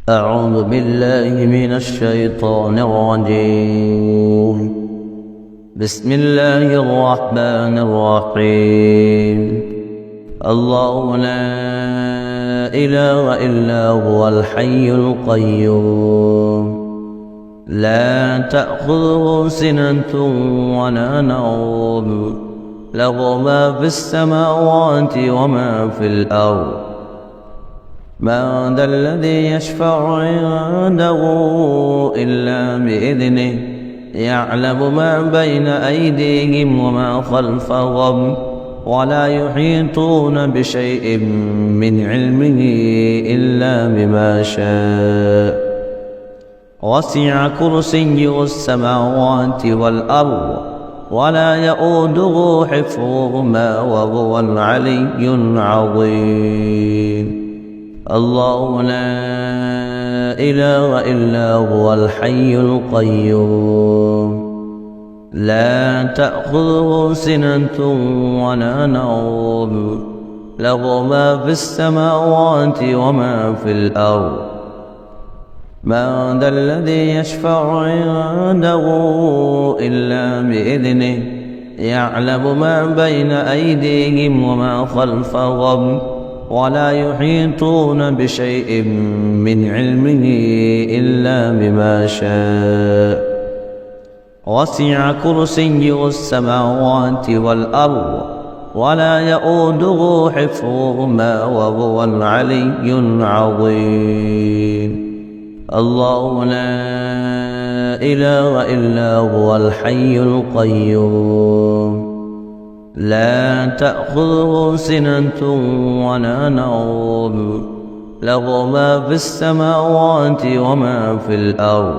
أعوذ بالله من الشيطان الرجيم. بسم الله الرحمن الرحيم. الله لا إله إلا هو الحي القيوم، لا تأخذه سنة ولا نوم، له ما في السماوات وما في الأرض. من ذا الذي يشفع عنده إلا بإذنه، يعلم ما بين أيديهم وما خلفهم، ولا يحيطون بشيء من علمه إلا بما شاء. وسع كرسيه السماوات والأرض، ولا يؤوده حفظهما وهو العلي العظيم. الله لا إله إلا هو الحي القيوم، لا تأخذه سنة ولا نوم، له ما في السماوات وما في الأرض. من ذا الذي يشفع عنده إلا بإذنه، يعلم ما بين أيديهم وما خلفهم، ولا يحيطون بشيء من علمه إلا بما شاء. وسع كرسيه السماوات والأرض، ولا يؤوده حفظهما وهو العلي العظيم. الله لا إله إلا هو الحي القيوم، لا تأخذه سنة ولا نوم، له ما في السماوات وما في الأرض.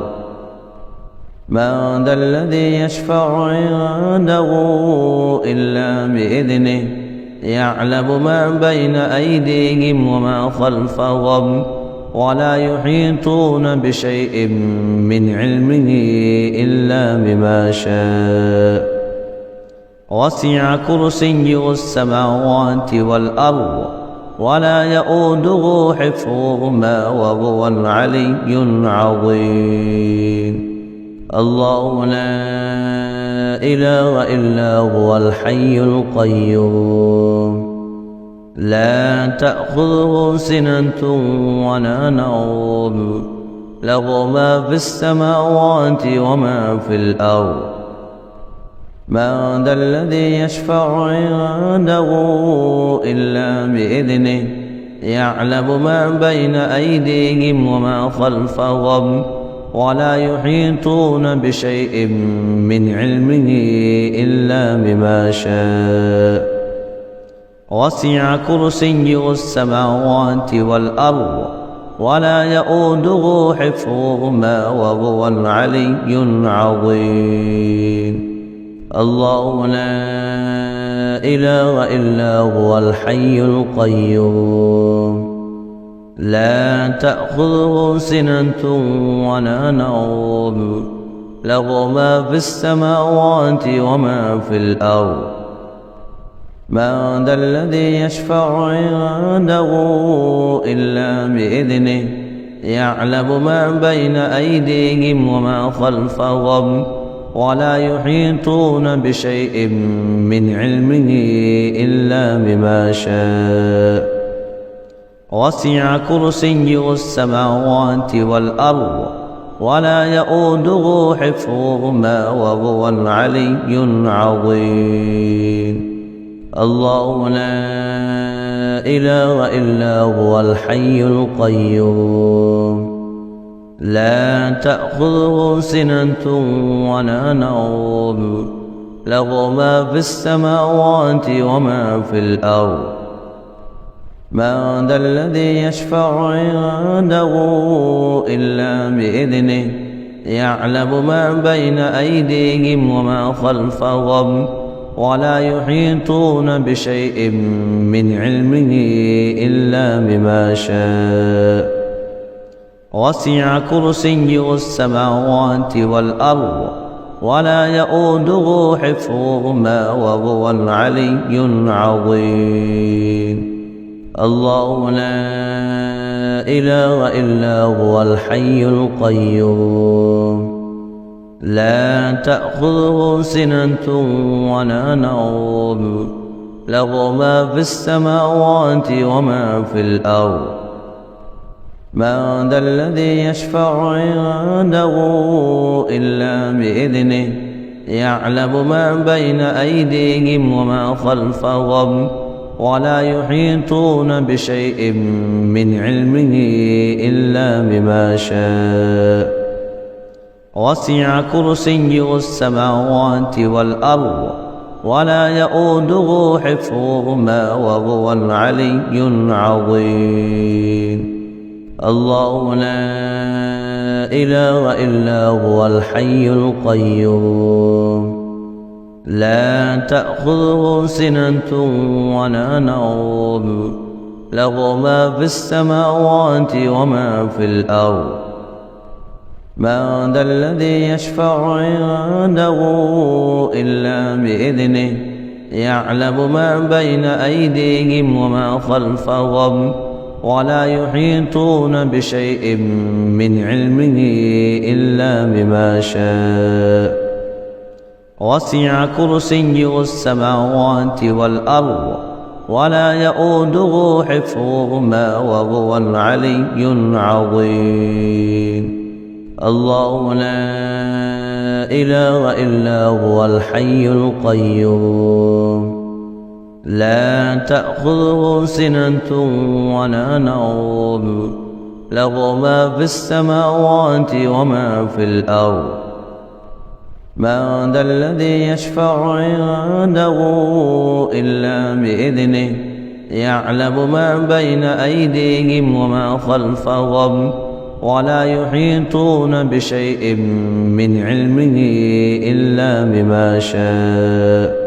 من ذا الذي يشفع عنده إلا بإذنه، يعلم ما بين أيديهم وما خلفهم، ولا يحيطون بشيء من علمه إلا بما شاء. وسع كرسيه السماوات والأرض، ولا يؤوده حفظهما وهو العلي العظيم. الله لا إله إلا هو الحي القيوم، لا تأخذه سنة ولا نوم، له ما في السماوات وما في الأرض. من ذا الذي يشفع عنده إلا بإذنه، يعلم ما بين أيديهم وما خلفهم، ولا يحيطون بشيء من علمه إلا بما شاء. وسع كرسيه السماوات والأرض، ولا يؤوده حفظهما وهو العلي العظيم. الله لا إله إلا هو الحي القيوم، لا تأخذه سنة ولا نوم، له ما في السماوات وما في الأرض. من ذا الذي يشفع عنده إلا بإذنه، يعلم ما بين أيديهم وما خلفهم، ولا يحيطون بشيء من علمه إلا بما شاء. وسع كرسيه السماوات والأرض، ولا يؤوده حفظهما وهو العلي العظيم. الله لا إله إلا هو الحي القيوم، لا تأخذه سنة ولا نوم، له ما في السماوات وما في الأرض. من ذا الذي يشفع عنده إلا بإذنه، يعلم ما بين أيديهم وما خلفهم، ولا يحيطون بشيء من علمه إلا بما شاء. وسع كرسيه السماوات والأرض، ولا يؤوده حفظهما وهو العلي العظيم. الله لا إله إلا هو الحي القيوم لا تأخذه سنة ولا نوم له ما في السماوات وما في الأرض من ذا الذي يشفع عنده إلا بإذنه يعلم ما بين أيديهم وما خلفهم ولا يحيطون بشيء من علمه إلا بما شاء وسع كرسيه السماوات والأرض ولا يؤوده حفظهما وهو العلي العظيم الله لا إله إلا هو الحي القيوم لا تأخذه سنة ولا نوم له ما في السماوات وما في الأرض من ذا الذي يشفع عنده إلا بإذنه يعلم ما بين أيديهم وما خلفهم ولا يحيطون بشيء من علمه إلا بما شاء وسع كرسيه السماوات والأرض ولا يؤوده حفظهما وهو العلي العظيم الله لا إله إلا هو الحي القيوم لا تأخذه سنة ولا نوم له ما في السماوات وما في الأرض من ذا الذي يشفع عنده إلا بإذنه يعلم ما بين أيديهم وما خلفهم ولا يحيطون بشيء من علمه إلا بما شاء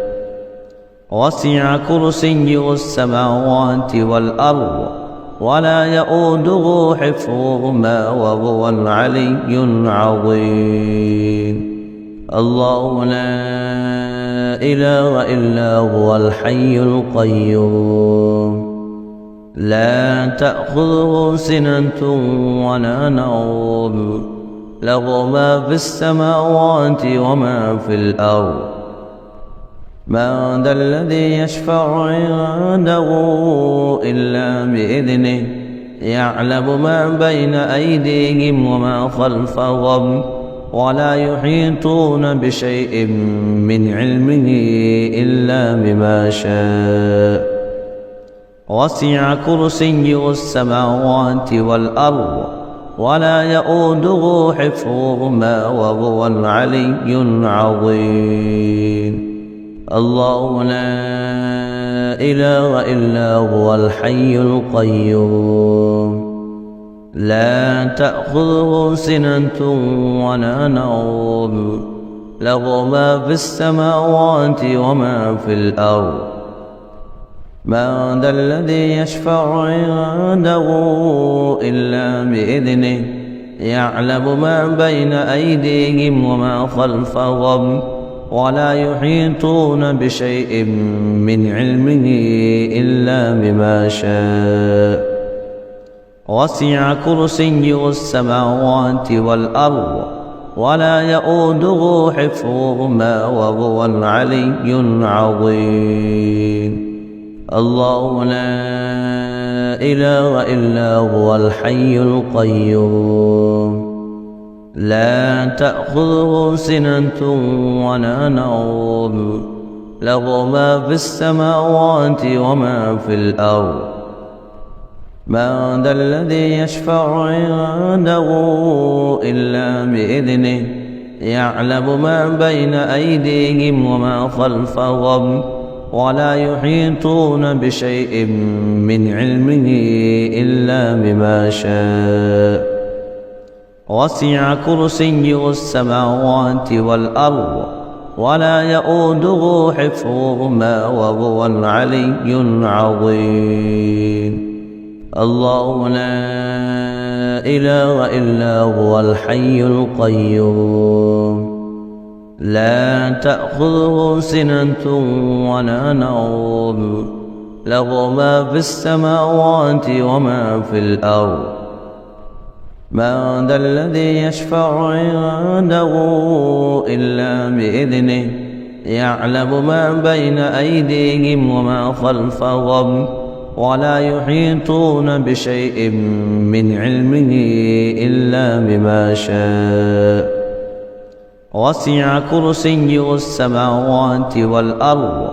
وسع كرسيه السماوات والأرض ولا يؤوده حفظهما وهو العلي العظيم الله لا إله إلا هو الحي القيوم لا تأخذه سنة ولا نوم له ما في السماوات وما في الأرض من ذا الذي يشفع عنده إلا بإذنه يعلم ما بين أيديهم وما خلفهم ولا يحيطون بشيء من علمه إلا بما شاء وسع كرسيه السماوات والأرض ولا يؤوده حفظهما وهو العلي العظيم الله لا إله إلا هو الحي القيوم لا تأخذه سنة ولا نوم له ما في السماوات وما في الأرض من ذا الذي يشفع عنده إلا بإذنه يعلم ما بين أيديهم وما خلفهم ولا يحيطون بشيء من علمه إلا بما شاء وسع كرسيه السماوات والأرض ولا يؤوده حفظهما وهو العلي العظيم الله لا إله إلا هو الحي القيوم لا تأخذه سنة ولا نوم له ما في السماوات وما في الأرض من ذا الذي يشفع عنده إلا بإذنه يعلم ما بين أيديهم وما خلفهم ولا يحيطون بشيء من علمه إلا بما شاء وسع كرسيه السماوات والأرض ولا يؤوده حفظهما وهو العلي العظيم الله لا إله إلا هو الحي القيوم لا تأخذه سنة ولا نوم له ما في السماوات وما في الأرض. من ذا الذي يشفع عنده إلا بإذنه يعلم ما بين أيديهم وما خلفهم ولا يحيطون بشيء من علمه إلا بما شاء. وسع كرسيه السماوات والأرض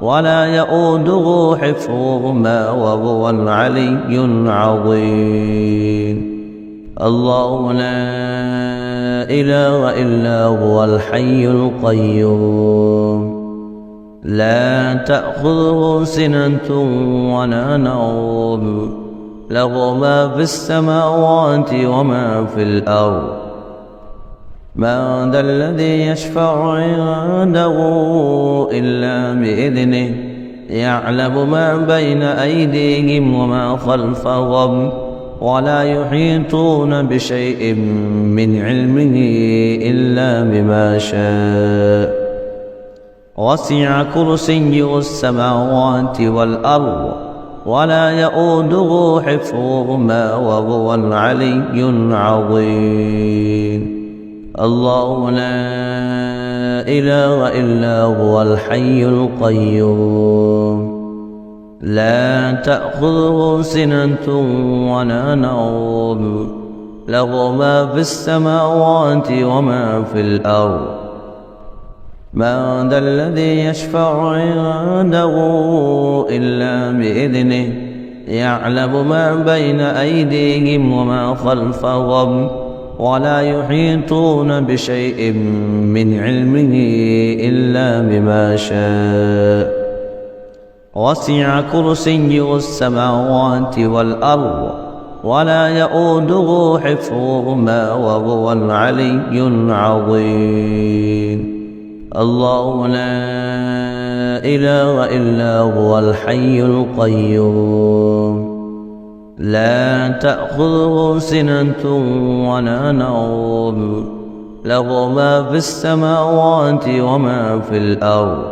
ولا يؤوده حفظهما وهو العلي العظيم. الله لا إله إلا هو الحي القيوم لا تأخذه سنة ولا نوم له ما في السماوات وما في الأرض. من ذا الذي يشفع عنده إلا بإذنه يعلم ما بين أيديهم وما خلفهم ولا يحيطون بشيء من علمه إلا بما شاء. وسع كرسيه السماوات والأرض ولا يؤوده حفظهما وهو العلي العظيم. الله لا إله إلا هو الحي القيوم لا تأخذه سنة ولا نوم له ما في السماوات وما في الأرض. من ذا الذي يشفع عنده إلا بإذنه يعلم ما بين أيديهم وما خلفهم ولا يحيطون بشيء من علمه إلا بما شاء. وسع كرسيه السماوات والأرض ولا يؤوده حفظهما وهو العلي العظيم. الله لا إله إلا هو الحي القيوم لا تأخذه سنة ولا نوم له ما في السماوات وما في الأرض.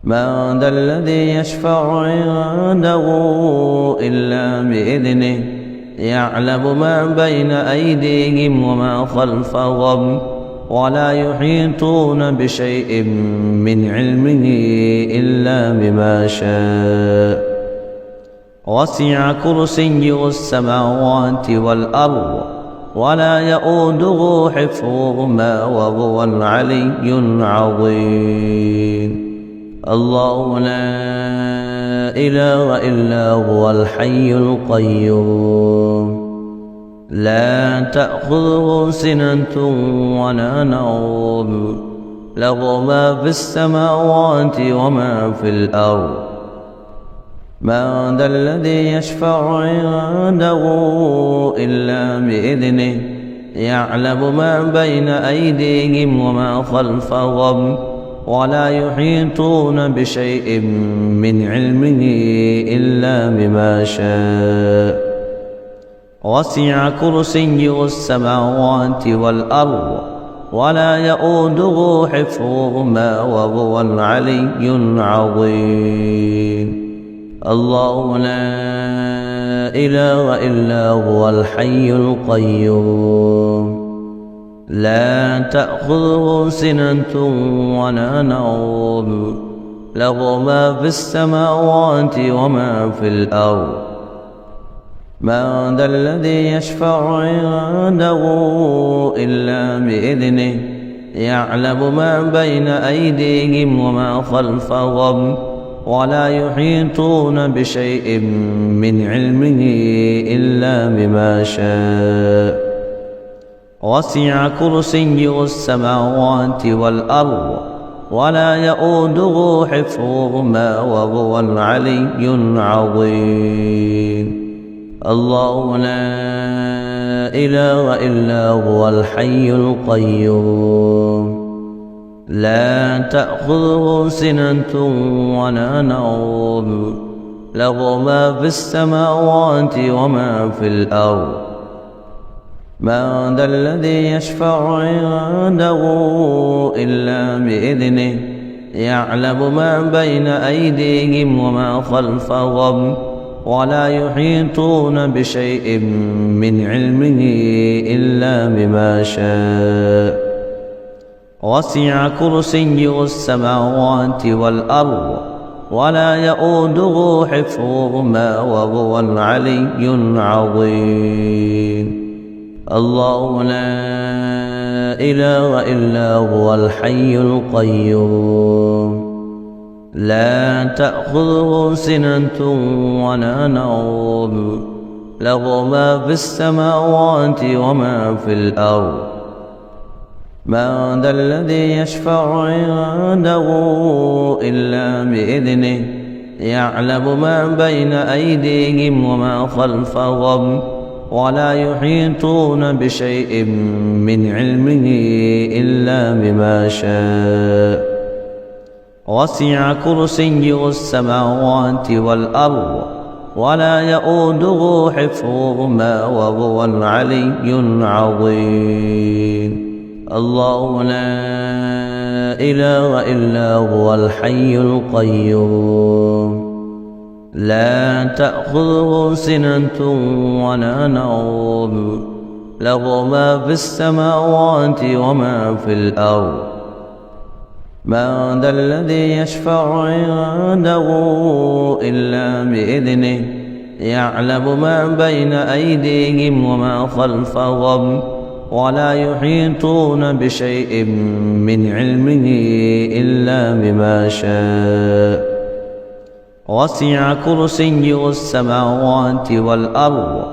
من ذا الذي يشفع عنده إلا بإذنه يعلم ما بين أيديهم وما خلفهم ولا يحيطون بشيء من علمه إلا بما شاء. وسع كرسيه السماوات والأرض ولا يؤوده حفظهما وهو العلي العظيم. الله لا إله إلا هو الحي القيوم لا تأخذه سنة ولا نوم له ما في السماوات وما في الأرض. من ذا الذي يشفع عنده إلا بإذنه يعلم ما بين أيديهم وما خلفهم ولا يحيطون بشيء من علمه إلا بما شاء. وسع كرسيه السماوات والأرض ولا يؤوده حفظهما وهو العلي العظيم. الله لا إله إلا هو الحي القيوم لا تأخذه سنة ولا نوم له ما في السماوات وما في الأرض. من ذا الذي يشفع عنده إلا بإذنه يعلم ما بين أيديهم وما خلفهم ولا يحيطون بشيء من علمه إلا بما شاء. وسع كرسيه السماوات والأرض ولا يؤوده حفظهما وهو العلي العظيم. الله لا إله إلا هو الحي القيوم لا تأخذه سنة ولا نوم له ما في السماوات وما في الأرض. من ذا الذي يشفع عنده إلا بإذنه يعلم ما بين أيديهم وما خلفهم ولا يحيطون بشيء من علمه إلا بما شاء. وسع كرسيه السماوات والأرض ولا يؤوده حفظهما وهو العلي العظيم. الله لا إله إلا هو الحي القيوم لا تأخذه سنة ولا نوم له ما في السماوات وما في الأرض. من ذا الذي يشفع عنده إلا بإذنه يعلم ما بين أيديهم وما خلفهم ولا يحيطون بشيء من علمه إلا بما شاء. وسع كرسيه السماوات والأرض ولا يؤوده حفظهما وهو العلي العظيم. الله لا إله إلا هو الحي القيوم لا تأخذه سنة ولا نوم له ما في السماوات وما في الأرض. من ذا الذي يشفع عنده إلا بإذنه يعلم ما بين أيديهم وما خلفهم ولا يحيطون بشيء من علمه إلا بما شاء. وسع كرسيه السماوات والأرض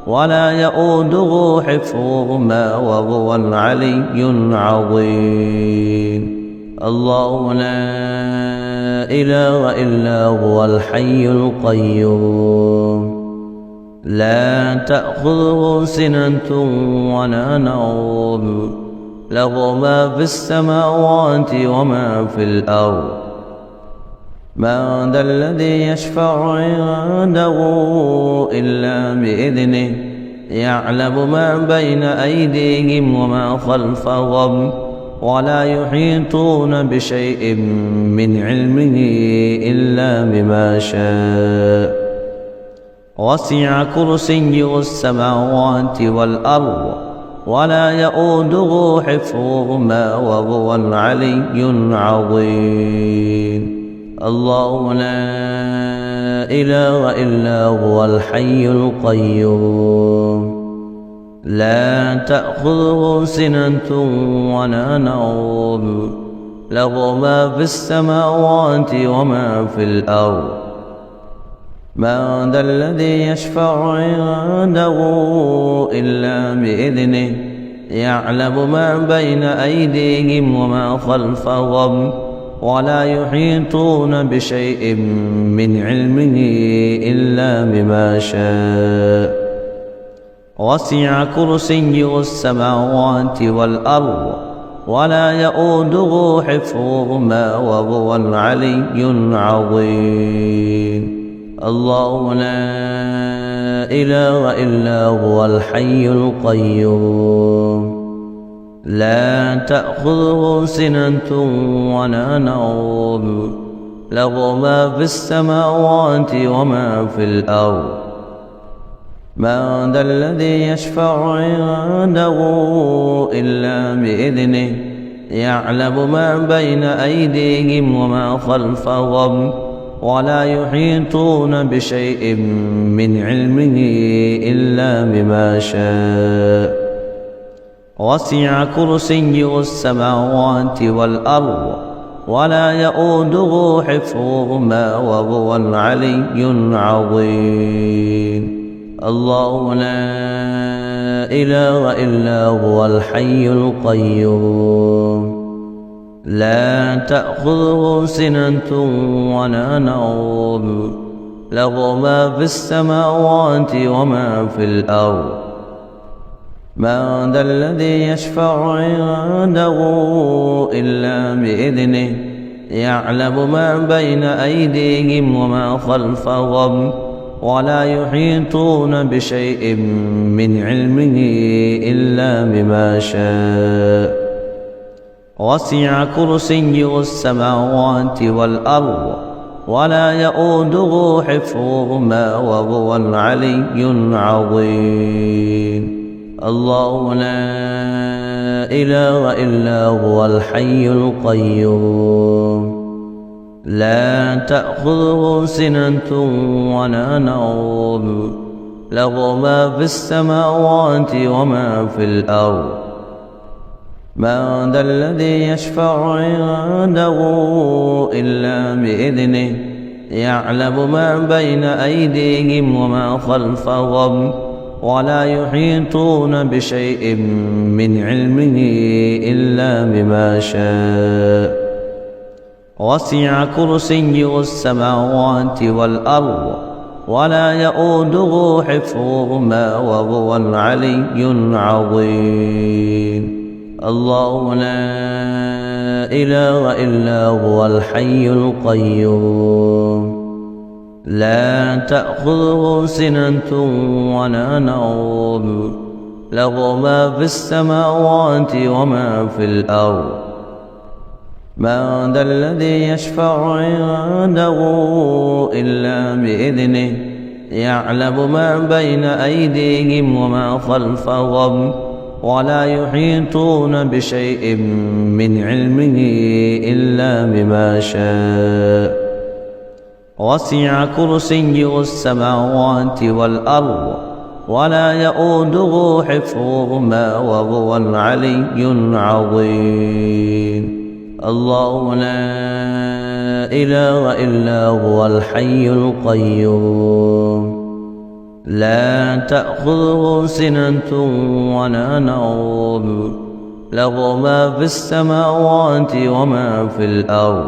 ولا يؤوده حفظهما وهو العلي العظيم. الله لا إله إلا هو الحي القيوم لا تأخذه سنة ولا نوم له ما في السماوات وما في الأرض. من ذا الذي يشفع عنده إلا بإذنه يعلم ما بين أيديهم وما خلفهم ولا يحيطون بشيء من علمه إلا بما شاء. وسع كرسيه السماوات والأرض ولا يؤوده حفظهما وهو العلي العظيم. الله لا إله إلا هو الحي القيوم لا تأخذه سنة ولا نوم له ما في السماوات وما في الأرض. من ذا الذي يشفع عنده إلا بإذنه يعلم ما بين أيديهم وما خلفهم ولا يحيطون بشيء من علمه إلا بما شاء. وسع كرسيه السماوات والأرض ولا يؤوده حفظهما وهو العلي العظيم. الله لا إله إلا هو الحي القيوم لا تأخذه سنة ولا نوم له ما في السماوات وما في الأرض. من ذا الذي يشفع عنده إلا بإذنه يعلم ما بين أيديهم وما خلفهم ولا يحيطون بشيء من علمه إلا بما شاء. وسع كرسيه السماوات والأرض ولا يؤوده حفظهما وهو العلي العظيم. الله لا إله إلا هو الحي القيوم لا تأخذه سنة ولا نوم له ما في السماوات وما في الأرض. من ذا الذي يشفع عنده إلا بإذنه يعلم ما بين أيديهم وما خلفهم ولا يحيطون بشيء من علمه إلا بما شاء. وسع كرسيه السماوات والأرض ولا يؤوده حفظهما وهو العلي العظيم. الله لا إله إلا هو الحي القيوم لا تأخذه سنة ولا نوم له ما في السماوات وما في الأرض. من ذا الذي يشفع عنده إلا بإذنه يعلم ما بين أيديهم وما خلفهم ولا يحيطون بشيء من علمه إلا بما شاء. وسع كرسيه السماوات والأرض ولا يؤوده حفظهما وهو العلي العظيم. الله لا إله إلا هو الحي القيوم لا تأخذه سنة ولا نوم له ما في السماوات وما في الأرض. من ذا الذي يشفع عنده إلا بإذنه يعلم ما بين أيديهم وما خلفهم ولا يحيطون بشيء من علمه إلا بما شاء. وسع كرسيه السماوات والأرض ولا يؤوده حفظهما وهو العلي العظيم. الله لا إله إلا هو الحي القيوم لا تأخذه سنة ولا نوم له ما في السماوات وما في الأرض.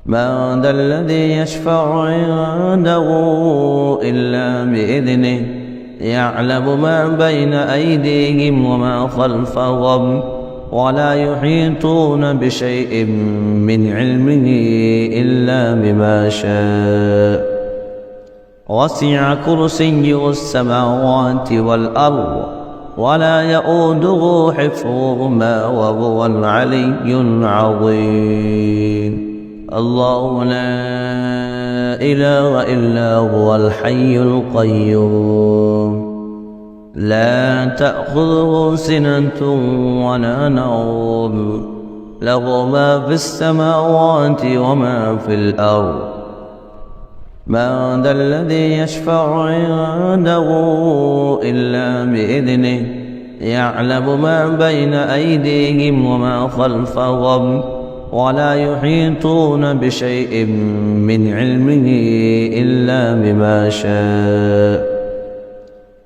من ذا الذي يشفع عنده إلا بإذنه يعلم ما بين أيديهم وما خلفهم ولا يحيطون بشيء من علمه إلا بما شاء. وسع كرسيه السماوات والأرض ولا يؤوده حفظهما وهو العلي العظيم. الله لا إله إلا هو الحي القيوم لا تأخذه سنة ولا نوم له ما في السماوات وما في الأرض. من ذا الذي يشفع عنده إلا بإذنه يعلم ما بين أيديهم وما خلفهم ولا يحيطون بشيء من علمه إلا بما شاء.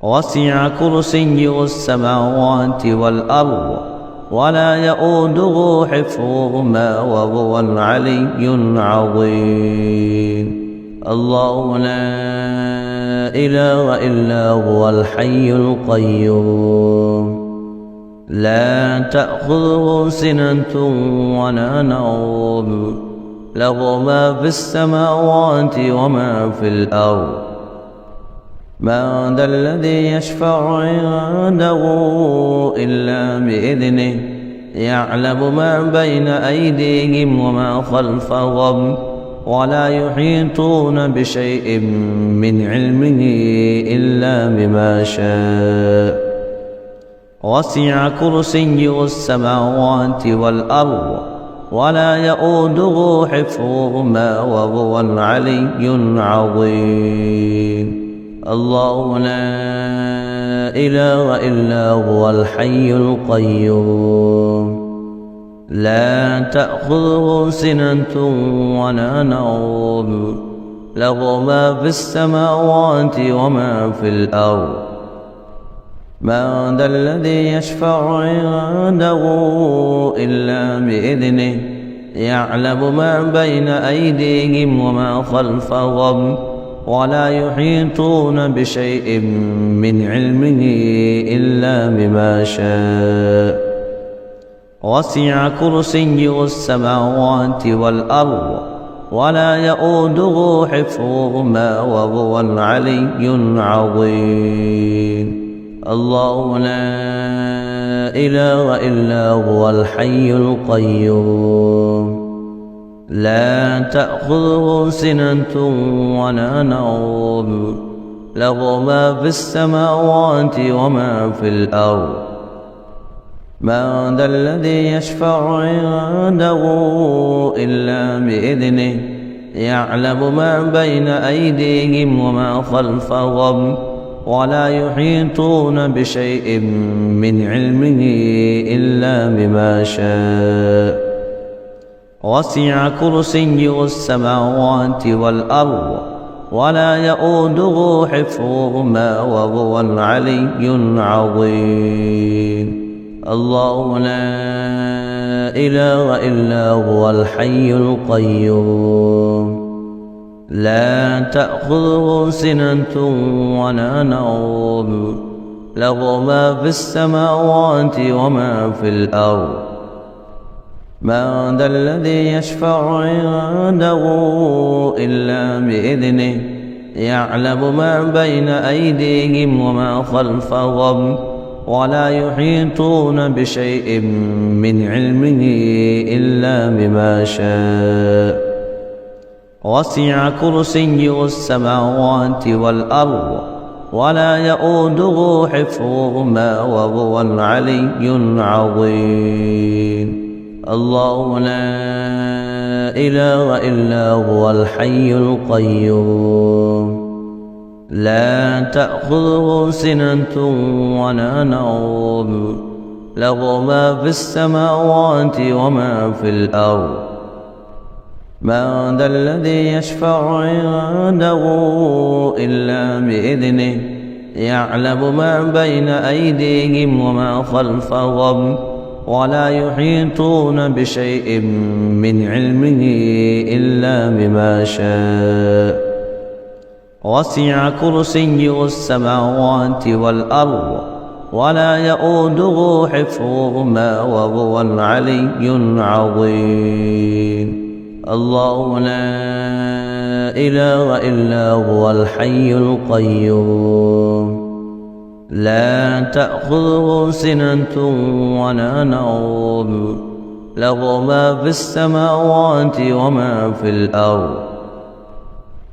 وسع كرسيه السماوات والأرض ولا يؤوده حفظهما وهو العلي العظيم. الله لا إله إلا هو الحي القيوم لا تأخذه سنة ولا نوم له ما في السماوات وما في الأرض. من ذا الذي يشفع عنده إلا بإذنه يعلم ما بين أيديهم وما خلفهم ولا يحيطون بشيء من علمه إلا بما شاء. وسع كرسيه السماوات والأرض ولا يؤوده حفظهما وهو العلي العظيم. الله لا إله إلا هو الحي القيوم لا تأخذه سنة ولا نوم له ما في السماوات وما في الأرض. من ذا الذي يشفع عنده إلا بإذنه يعلم ما بين أيديهم وما خلفهم ولا يحيطون بشيء من علمه إلا بما شاء. وسع كرسيه السماوات والأرض ولا يؤوده حفظهما وهو العلي العظيم. الله لا إله إلا هو الحي القيوم لا تأخذه سنة ولا نوم له ما في السماوات وما في الأرض من ذا الذي يشفع عنده إلا بإذنه يعلم ما بين أيديهم وما خلفهم ولا يحيطون بشيء من علمه إلا بما شاء وسع كرسيه السماوات والأرض ولا يؤوده حفظهما وهو العلي العظيم الله لا إله إلا هو الحي القيوم لا تأخذه سنة ولا نوم له ما في السماوات وما في الأرض من ذا الذي يشفع عنده إلا بإذنه يعلم ما بين أيديهم وما خلفهم ولا يحيطون بشيء من علمه إلا بما شاء وسع كرسيه السماوات والأرض ولا يؤوده حفظهما وهو العلي العظيم الله لا إله إلا هو الحي القيوم لا تأخذه سنة ولا نوم له ما في السماوات وما في الأرض من ذا الذي يشفع عنده إلا بإذنه يعلم ما بين أيديهم وما خلفهم ولا يحيطون بشيء من علمه إلا بما شاء وسع كرسيه السماوات والأرض ولا يؤوده حفظهما وهو العلي العظيم الله لا إله إلا هو الحي القيوم لا تأخذه سنة ولا نوم له ما في السماوات وما في الأرض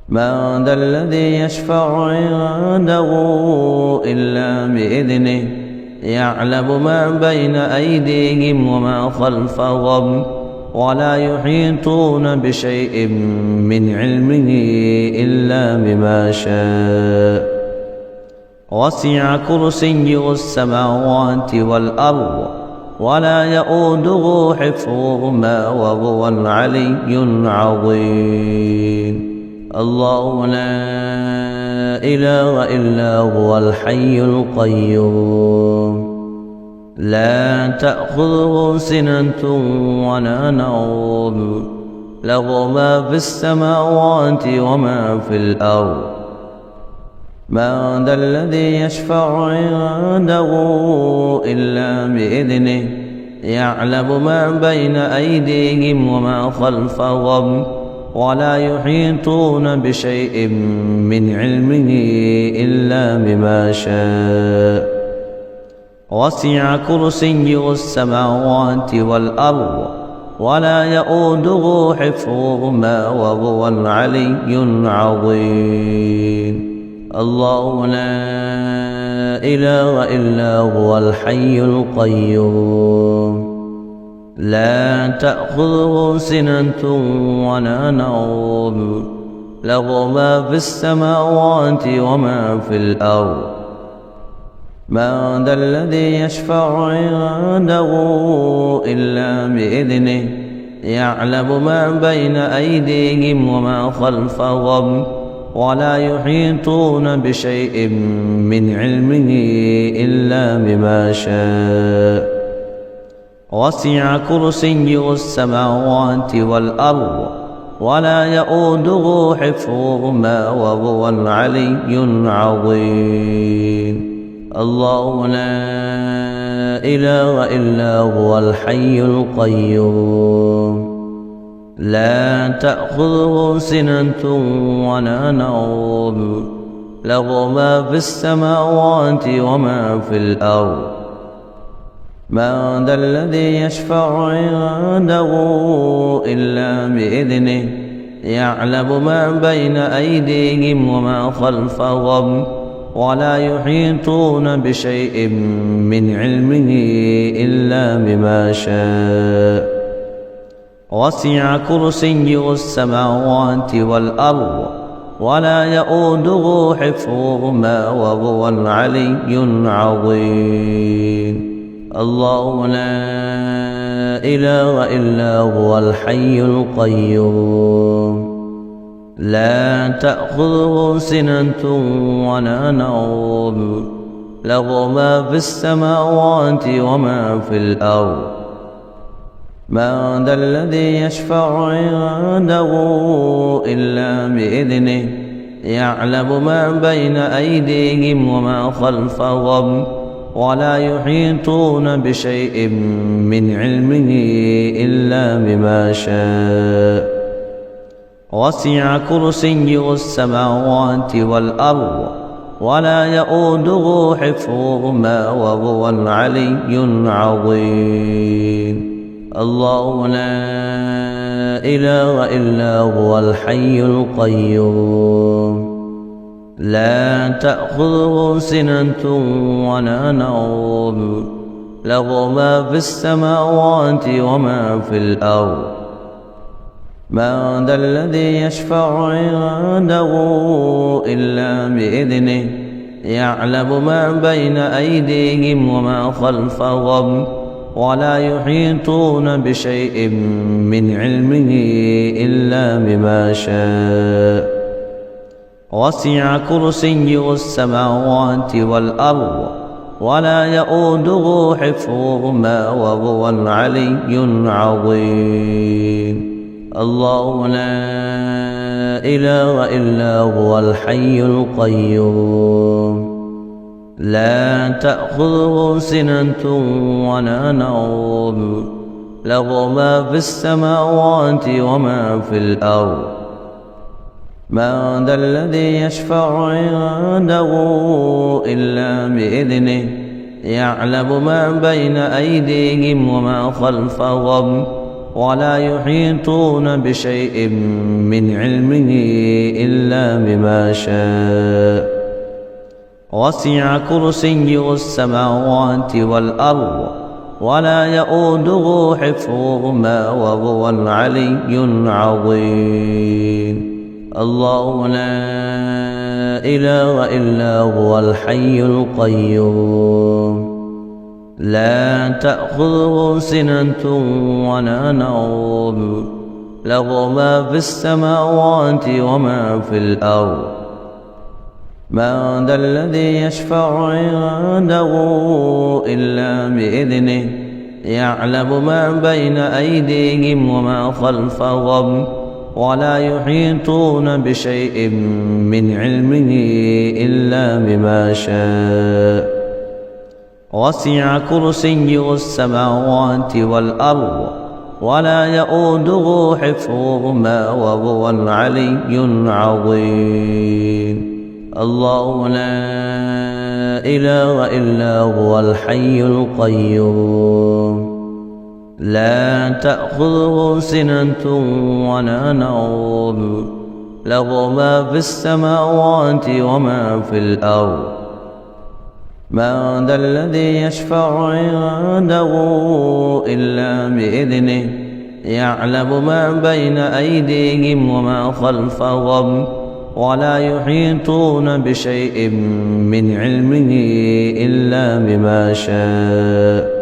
من ذا الذي يشفع عنده إلا بإذنه يعلم ما بين أيديهم وما خلفهم ولا يحيطون بشيء من علمه إلا بما شاء وسع كرسيه السماوات والأرض ولا يؤوده حفظهما وهو العلي العظيم الله لا إله إلا هو الحي القيوم لا تأخذه سنة ولا نوم له ما في السماوات وما في الأرض من ذا الذي يشفع عنده إلا بإذنه يعلم ما بين أيديهم وما خلفهم ولا يحيطون بشيء من علمه إلا بما شاء وسع كرسيه السماوات والأرض ولا يؤوده حفظهما وهو العلي العظيم الله لا إله إلا هو الحي القيوم لا تأخذه سنة ولا نوم له ما في السماوات وما في الأرض من ذا الذي يشفع عنده إلا بإذنه يعلم ما بين أيديهم وما خلفهم ولا يحيطون بشيء من علمه إلا بما شاء وسع كرسيه السماوات والأرض ولا يؤوده حفظهما وهو العلي العظيم الله لا إله إلا هو الحي القيوم لا تأخذه سنة ولا نوم له ما في السماوات وما في الأرض. من ذا الذي يشفع عنده إلا بإذنه يعلم ما بين أيديهم وما خلفهم ولا يحيطون بشيء من علمه إلا بما شاء. وسع كرسيه السماوات والأرض ولا يؤوده حفظهما وهو العلي العظيم. الله لا إله إلا هو الحي القيوم لا تأخذه سنة ولا نوم له ما في السماوات وما في الأرض. من ذا الذي يشفع عنده إلا بإذنه يعلم ما بين أيديهم وما خلفهم ولا يحيطون بشيء من علمه إلا بما شاء. وسع كرسيه السماوات والأرض ولا يؤوده حفظهما وهو العلي العظيم. الله لا إله إلا هو الحي القيوم لا تأخذه سنة ولا نوم له ما في السماوات وما في الأرض. من ذا الذي يشفع عنده إلا بإذنه يعلم ما بين أيديهم وما خلفهم ولا يحيطون بشيء من علمه إلا بما شاء. وسع كرسيه السماوات والأرض ولا يؤوده حفظهما وهو العلي العظيم. الله لا إله إلا هو الحي القيوم لا تأخذه سنة ولا نوم له ما في السماوات وما في الأرض. من ذا الذي يشفع عنده إلا بإذنه يعلم ما بين أيديهم وما خلفهم ولا يحيطون بشيء من علمه إلا بما شاء. وسع كرسيه السماوات والأرض ولا يؤوده حفظهما وهو العلي العظيم. الله لا إله إلا هو الحي القيوم لا تأخذه سنة ولا نوم له ما في السماوات وما في الأرض. من ذا الذي يشفع عنده إلا بإذنه يعلم ما بين أيديهم وما خلفهم ولا يحيطون بشيء من علمه إلا بما شاء. وسع كرسيه السماوات والأرض ولا يؤوده حفظهما وهو العلي العظيم. الله لا إله إلا هو الحي القيوم لا تأخذه سنة ولا نوم له ما في السماوات وما في الأرض. من ذا الذي يشفع عنده إلا بإذنه يعلم ما بين أيديهم وما خلفهم ولا يحيطون بشيء من علمه إلا بما شاء.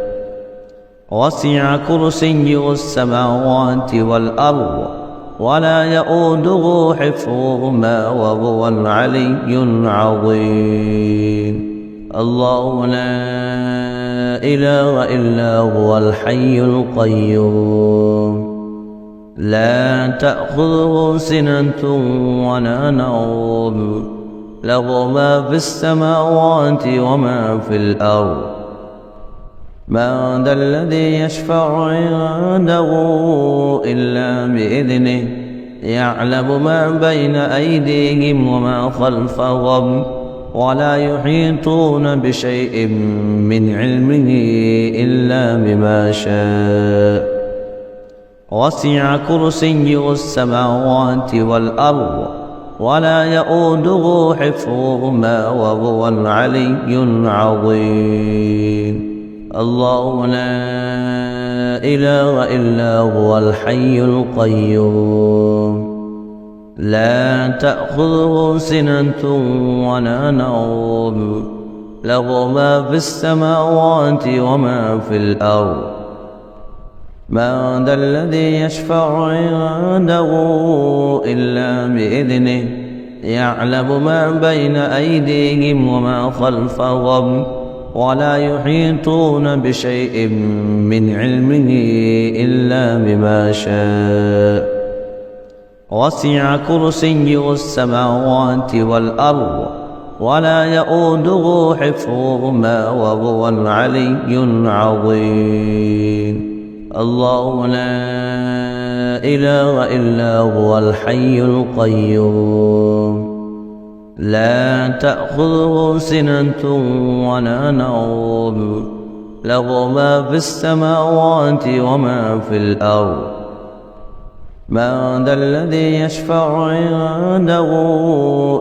وسع كرسيه السماوات والأرض ولا يؤوده حفظهما وهو العلي العظيم. الله لا إله إلا هو الحي القيوم لا تأخذه سنة ولا نوم له ما في السماوات وما في الأرض. من ذا الذي يشفع عنده إلا بإذنه يعلم ما بين أيديهم وما خلفهم ولا يحيطون بشيء من علمه إلا بما شاء. وسع كرسيه السماوات والأرض ولا يؤوده حفظهما وهو العلي العظيم. الله لا إله إلا هو الحي القيوم لا تأخذه سنة ولا نوم له ما في السماوات وما في الأرض. من ذا الذي يشفع عنده إلا بإذنه يعلم ما بين أيديهم وما خلفهم ولا يحيطون بشيء من علمه إلا بما شاء. وسع كرسيه السماوات والأرض ولا يؤوده حفظهما وهو العلي العظيم. الله لا إله إلا هو الحي القيوم لا تأخذه سنة ولا نوم له ما في السماوات وما في الأرض. من ذا الذي يشفع عنده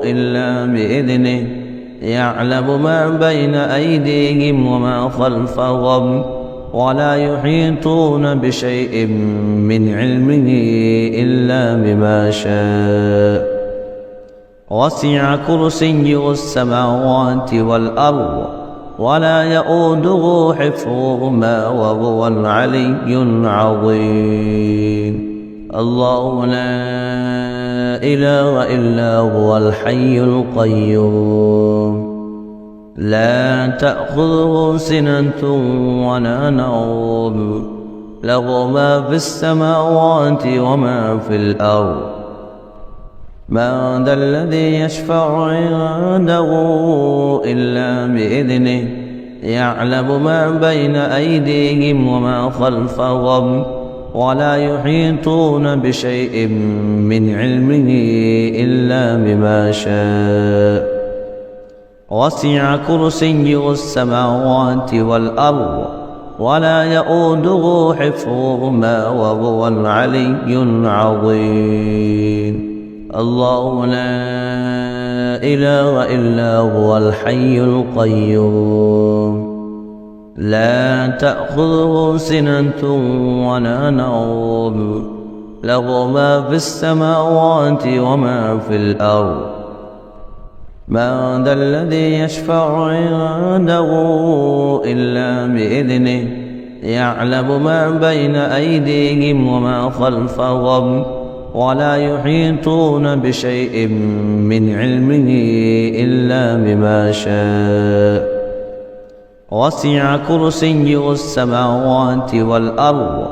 إلا بإذنه يعلم ما بين أيديهم وما خلفهم ولا يحيطون بشيء من علمه إلا بما شاء. وسع كرسيه السماوات والأرض ولا يؤوده حفظهما وهو العلي العظيم. الله لا إله إلا هو الحي القيوم لا تأخذه سنة ولا نوم له ما في السماوات وما في الأرض. من ذا الذي يشفع عنده إلا بإذنه يعلم ما بين أيديهم وما خلفهم ولا يحيطون بشيء من علمه إلا بما شاء. وسع كرسيه السماوات والأرض ولا يؤوده حفظهما وهو العلي العظيم. الله لا إله إلا هو الحي القيوم لا تأخذه سنة ولا نوم له ما في السماوات وما في الأرض. من ذا الذي يشفع عنده إلا بإذنه يعلم ما بين أيديهم وما خلفهم ولا يحيطون بشيء من علمه إلا بما شاء. وسع كرسيه السماوات والأرض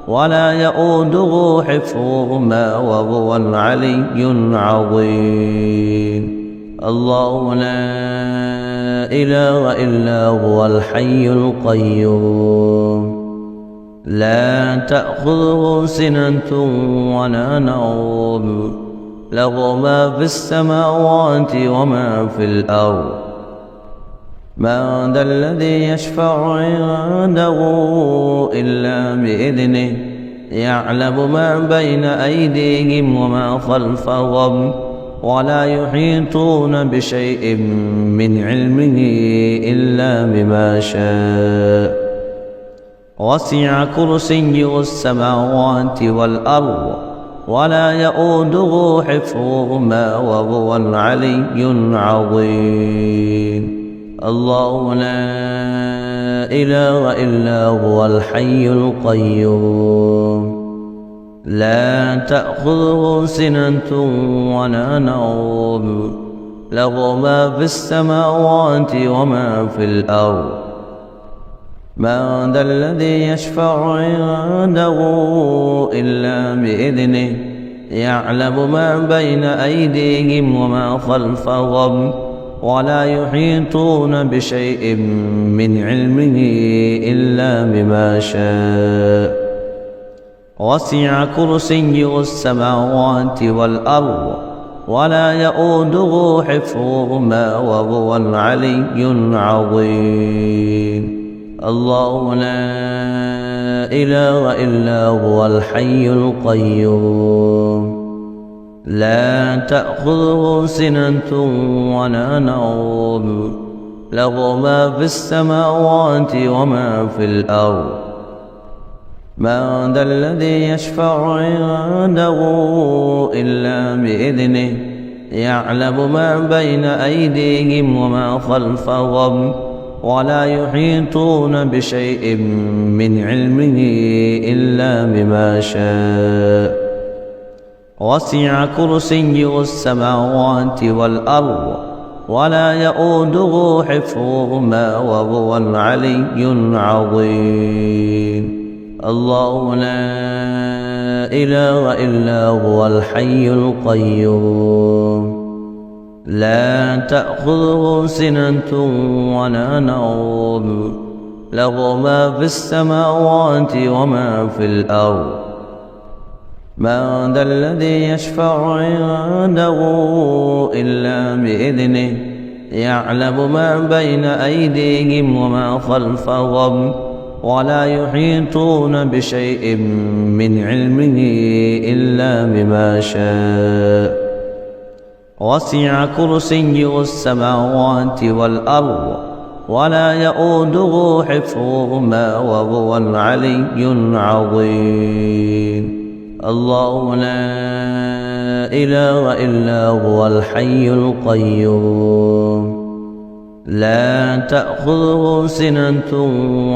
ولا يؤوده حفظهما وهو العلي العظيم. الله لا إله إلا هو الحي القيوم لا تأخذه سنة ولا نوم له ما في السماوات وما في الأرض. من ذا الذي يشفع عنده إلا بإذنه يعلم ما بين أيديهم وما خلفهم ولا يحيطون بشيء من علمه إلا بما شاء. وسع كرسيه السماوات والأرض ولا يؤوده حفظهما وهو العلي العظيم. الله لا إله إلا هو الحي القيوم لا تأخذه سنة ولا نوم له ما في السماوات وما في الأرض. من ذا الذي يشفع عنده إلا بإذنه يعلم ما بين أيديهم وما خلفهم ولا يحيطون بشيء من علمه إلا بما شاء. وسع كرسيه السماوات والأرض ولا يؤوده حفظهما وهو العلي العظيم. الله لا إله إلا هو الحي القيوم لا تأخذه سنة ولا نوم له ما في السماوات وما في الأرض. من ذا الذي يشفع عنده إلا بإذنه يعلم ما بين أيديهم وما خلفهم ولا يحيطون بشيء من علمه إلا بما شاء. وسع كرسيه السماوات والأرض ولا يؤوده حفظهما وهو العلي العظيم. الله لا إله إلا هو الحي القيوم لا تأخذه سنة ولا نوم له ما في السماوات وما في الأرض. من ذا الذي يشفع عنده إلا بإذنه يعلم ما بين أيديهم وما خلفهم ولا يحيطون بشيء من علمه إلا بما شاء. وسع كرسيه السماوات والأرض ولا يؤوده حفظهما وهو العلي العظيم. الله لا إله إلا هو الحي القيوم لا تأخذه سنة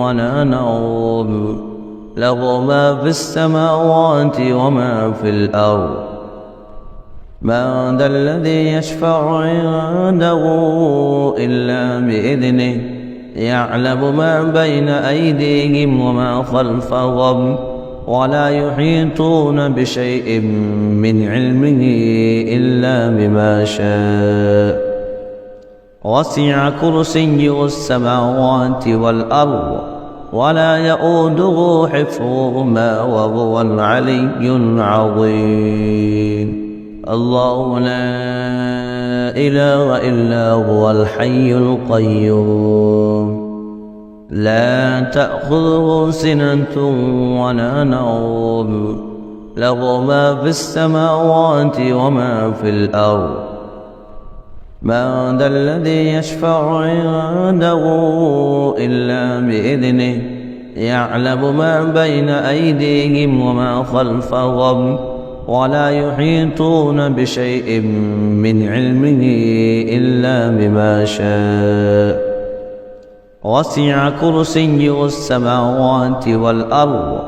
ولا نوم له ما في السماوات وما في الأرض. من ذا الذي يشفع عنده إلا بإذنه يعلم ما بين أيديهم وما خلفهم ولا يحيطون بشيء من علمه إلا بما شاء. وسع كرسيه السماوات والأرض ولا يؤوده حفظهما وهو العلي العظيم. الله لا إله إلا هو الحي القيوم لا تأخذه سنة ولا نوم له ما في السماوات وما في الأرض. من ذا الذي يشفع عنده إلا بإذنه يعلم ما بين أيديهم وما خلفهم ولا يحيطون بشيء من علمه إلا بما شاء. وسع كرسيه السماوات والأرض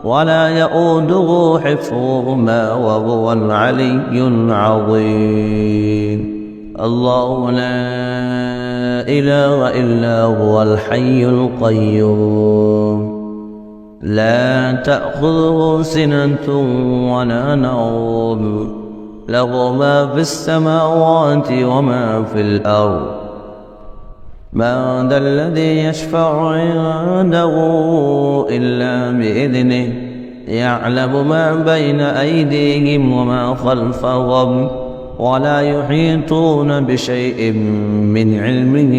ولا يؤوده حفظهما وهو العلي العظيم. الله لا إله إلا هو الحي القيوم لا تأخذه سنة ولا نوم له ما في السماوات وما في الأرض. من ذا الذي يشفع عنده إلا بإذنه يعلم ما بين أيديهم وما خلفهم ولا يحيطون بشيء من علمه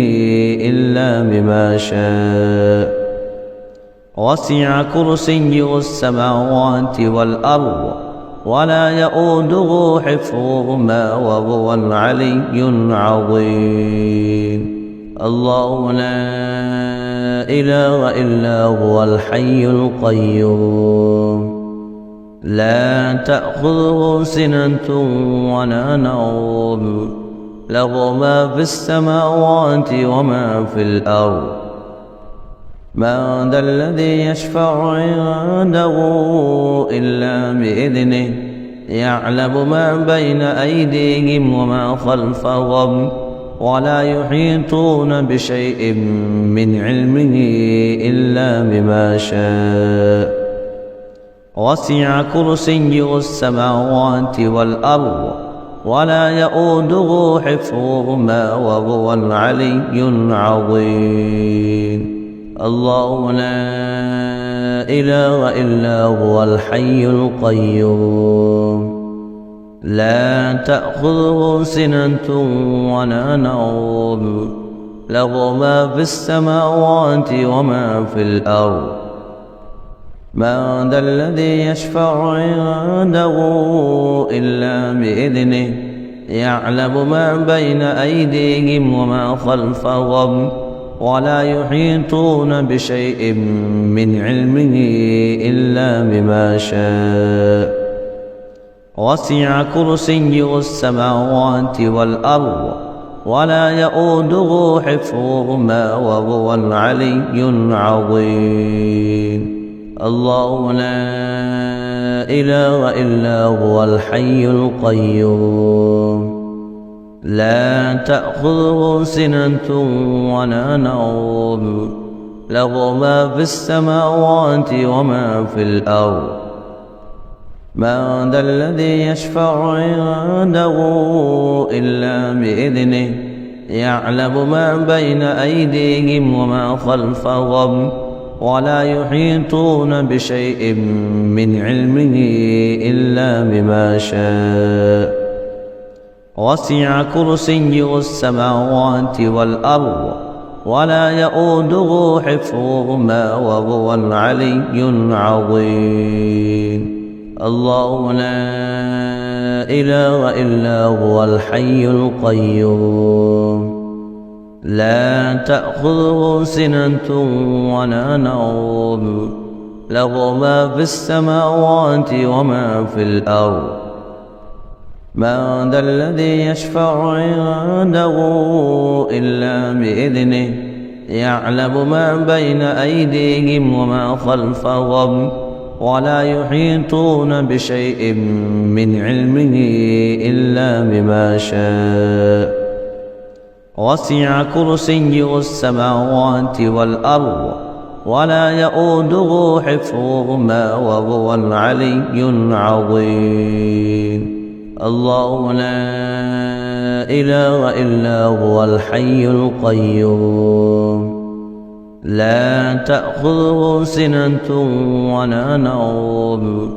إلا بما شاء. وسع كرسيه السماوات والأرض ولا يؤوده حفظهما وهو العلي العظيم. الله لا إله إلا هو الحي القيوم لا تأخذه سنة ولا نوم له ما في السماوات وما في الأرض. من ذا الذي يشفع عنده إلا بإذنه يعلم ما بين أيديهم وما خلفهم ولا يحيطون بشيء من علمه إلا بما شاء. وسع كرسيه السماوات والأرض ولا يؤوده حفظهما وهو العلي العظيم. الله لا إله إلا هو الحي القيوم لا تأخذه سنة ولا نوم له ما في السماوات وما في الأرض من ذا الذي يشفع عنده إلا بإذنه يعلم ما بين أيديهم وما خلفهم ولا يحيطون بشيء من علمه إلا بما شاء وسع كرسيه السماوات والأرض ولا يؤوده حفظهما وهو العلي العظيم الله لا إله إلا هو الحي القيوم لا تأخذه سنة ولا نوم له ما في السماوات وما في الأرض من ذا الذي يشفع عنده إلا بإذنه يعلم ما بين أيديهم وما خلفهم ولا يحيطون بشيء من علمه إلا بما شاء وسع كرسيه السماوات والأرض ولا يؤوده حفظهما وهو العلي العظيم الله لا إله إلا هو الحي القيوم لا تأخذه سنة ولا نوم له ما في السماوات وما في الأرض من ذا الذي يشفع عنده إلا بإذنه يعلم ما بين أيديهم وما خلفهم ولا يحيطون بشيء من علمه إلا بما شاء وسع كرسيه السماوات والأرض ولا يؤوده حفظهما وهو العلي العظيم الله لا إله إلا هو الحي القيوم لا تأخذه سنة ولا نوم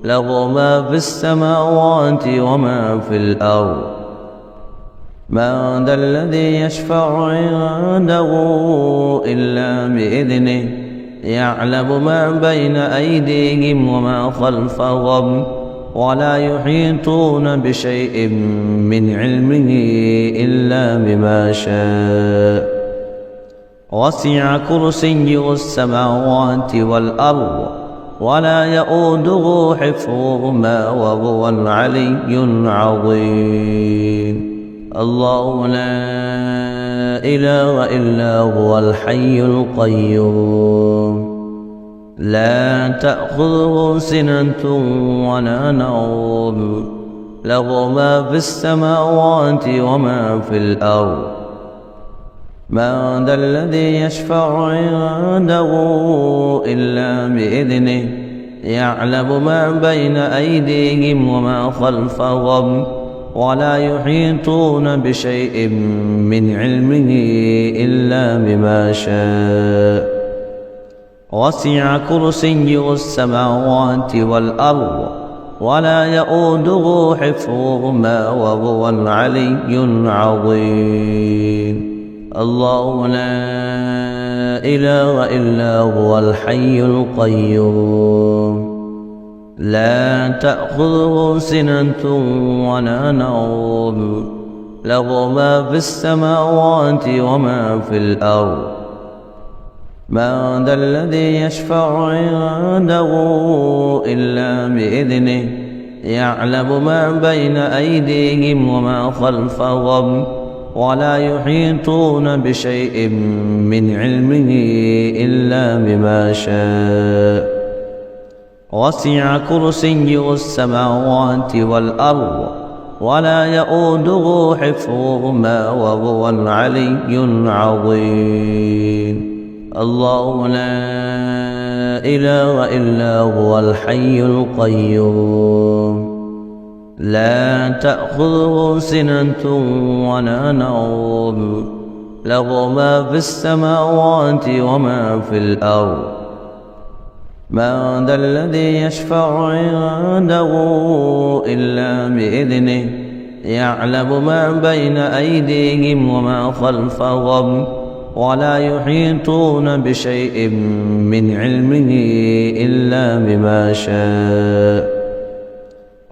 له ما في السماوات وما في الأرض من ذا الذي يشفع عنده إلا بإذنه يعلم ما بين أيديهم وما خلفهم ولا يحيطون بشيء من علمه إلا بما شاء وسع كرسيه السماوات والأرض ولا يؤوده حفظهما وهو العلي العظيم الله لا إله إلا هو الحي القيوم لا تأخذه سنة ولا نوم له ما في السماوات وما في الأرض من ذا الذي يشفع عنده إلا بإذنه يعلم ما بين أيديهم وما خلفهم ولا يحيطون بشيء من علمه إلا بما شاء وسع كرسيه السماوات والأرض ولا يؤوده حفظهما وهو العلي العظيم الله لا إله إلا هو الحي القيوم لا تأخذه سنة ولا نوم له ما في السماوات وما في الأرض من ذا الذي يشفع عنده إلا بإذنه يعلم ما بين أيديهم وما خلفهم ولا يحيطون بشيء من علمه إلا بما شاء وسع كرسيه السماوات والأرض ولا يؤوده حفظهما وهو العلي العظيم الله لا إله إلا هو الحي القيوم لا تأخذه سنة ولا نوم له ما في السماوات وما في الأرض. من ذا الذي يشفع عنده إلا بإذنه يعلم ما بين أيديهم وما خلفهم ولا يحيطون بشيء من علمه إلا بما شاء.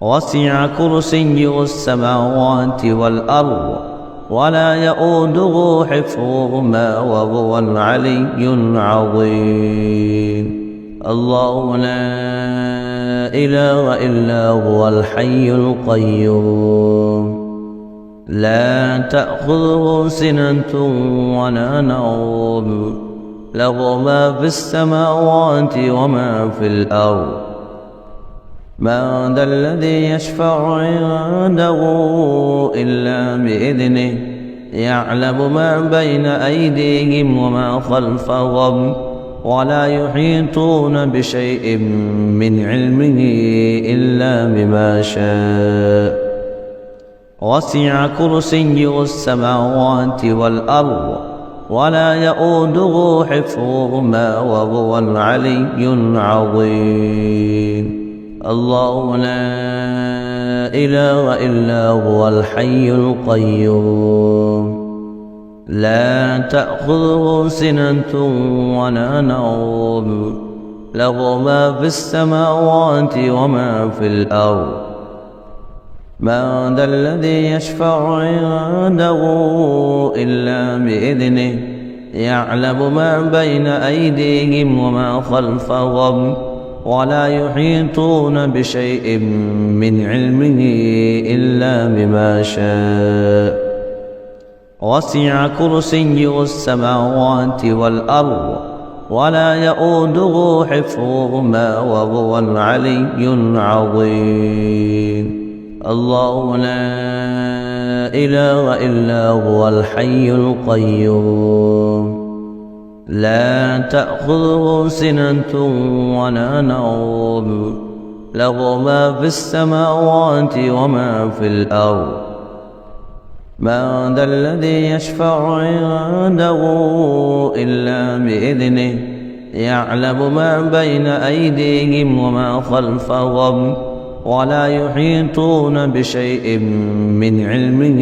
وسع كرسيه السماوات والأرض ولا يؤوده حفظهما وهو العلي العظيم. الله لا إله إلا هو الحي القيوم لا تأخذه سنة ولا نوم له ما في السماوات وما في الأرض. من ذا الذي يشفع عنده إلا بإذنه يعلم ما بين أيديهم وما خلفهم ولا يحيطون بشيء من علمه إلا بما شاء. وسع كرسيه السماوات والأرض ولا يؤوده حفظهما وهو العلي العظيم. الله لا إله إلا هو الحي القيوم لا تأخذه سنة ولا نوم له ما في السماوات وما في الأرض. من ذا الذي يشفع عنده إلا بإذنه يعلم ما بين أيديهم وما خلفهم ولا يحيطون بشيء من علمه إلا بما شاء. وسع كرسيه السماوات والأرض ولا يؤوده حفظهما وهو العلي العظيم. الله لا إله إلا هو الحي القيوم لا تأخذه سنة ولا نوم له ما في السماوات وما في الأرض. من ذا الذي يشفع عنده إلا بإذنه يعلم ما بين أيديهم وما خلفهم ولا يحيطون بشيء من علمه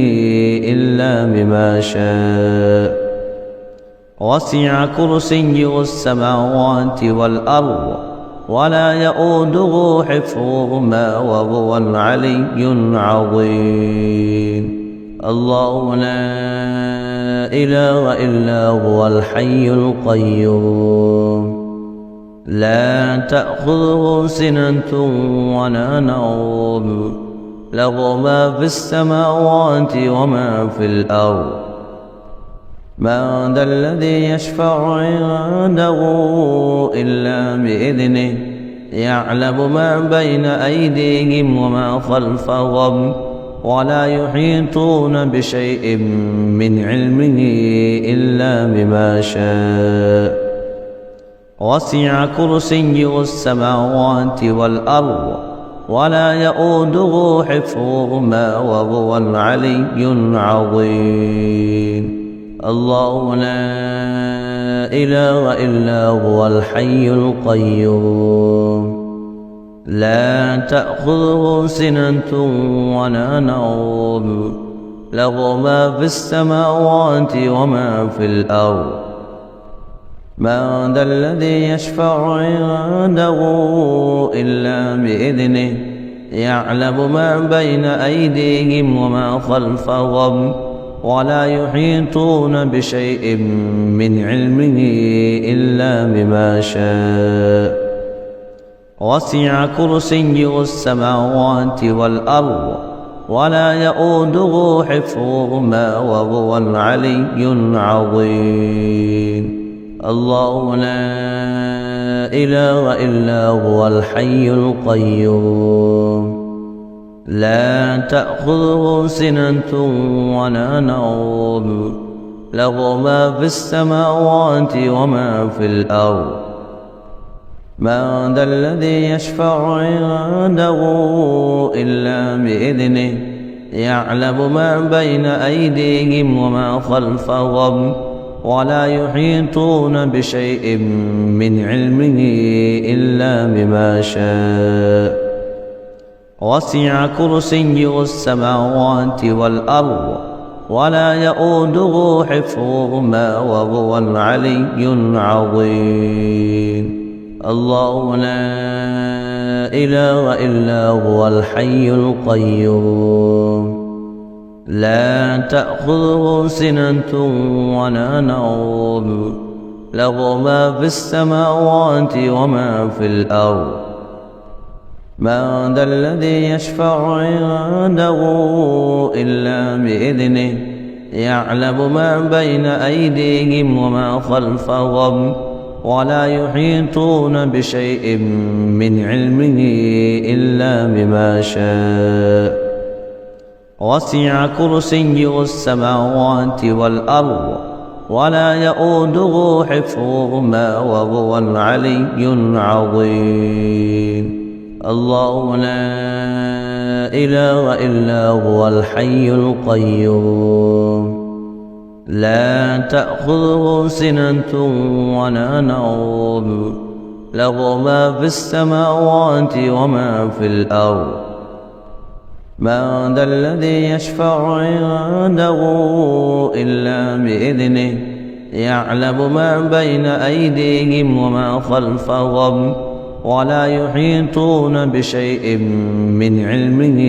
إلا بما شاء. وسع كرسيه السماوات والأرض ولا يؤوده حفظهما وهو العلي العظيم. الله لا إله إلا هو الحي القيوم لا تأخذه سنة ولا نوم له ما في السماوات وما في الأرض. من ذا الذي يشفع عنده إلا بإذنه يعلم ما بين أيديهم وما خلفهم ولا يحيطون بشيء من علمه إلا بما شاء. وسع كرسيه السماوات والأرض ولا يؤوده حفظهما وهو العلي العظيم. الله لا إله إلا هو الحي القيوم لا تأخذه سنة ولا نوم له ما في السماوات وما في الأرض. من ذا الذي يشفع عنده إلا بإذنه يعلم ما بين أيديهم وما خلفهم ولا يحيطون بشيء من علمه إلا بما شاء. وسع كرسيه السماوات والأرض ولا يؤوده حفظهما وهو العلي العظيم. الله لا إله إلا هو الحي القيوم لا تأخذه سنة ولا نوم له ما في السماوات وما في الأرض. من ذا الذي يشفع عنده إلا بإذنه يعلم ما بين أيديهم وما خلفهم ولا يحيطون بشيء من علمه إلا بما شاء وسع كرسيه السماوات والأرض ولا يؤوده حفظهما وهو العلي العظيم. الله لا إله إلا هو الحي القيوم لا تأخذه سنة ولا نوم له ما في السماوات وما في الأرض. من ذا الذي يشفع عنده إلا بإذنه يعلم ما بين أيديهم وما خلفهم ولا يحيطون بشيء من علمه إلا بما شاء وسع كرسيه السماوات والأرض ولا يؤوده حفظهما وهو العلي العظيم. الله لا إله إلا هو الحي القيوم لا تأخذه سنة ولا نوم له ما في السماوات وما في الأرض. من ذا الذي يشفع عنده إلا بإذنه يعلم ما بين أيديهم وما خلفهم ولا يحيطون بشيء من علمه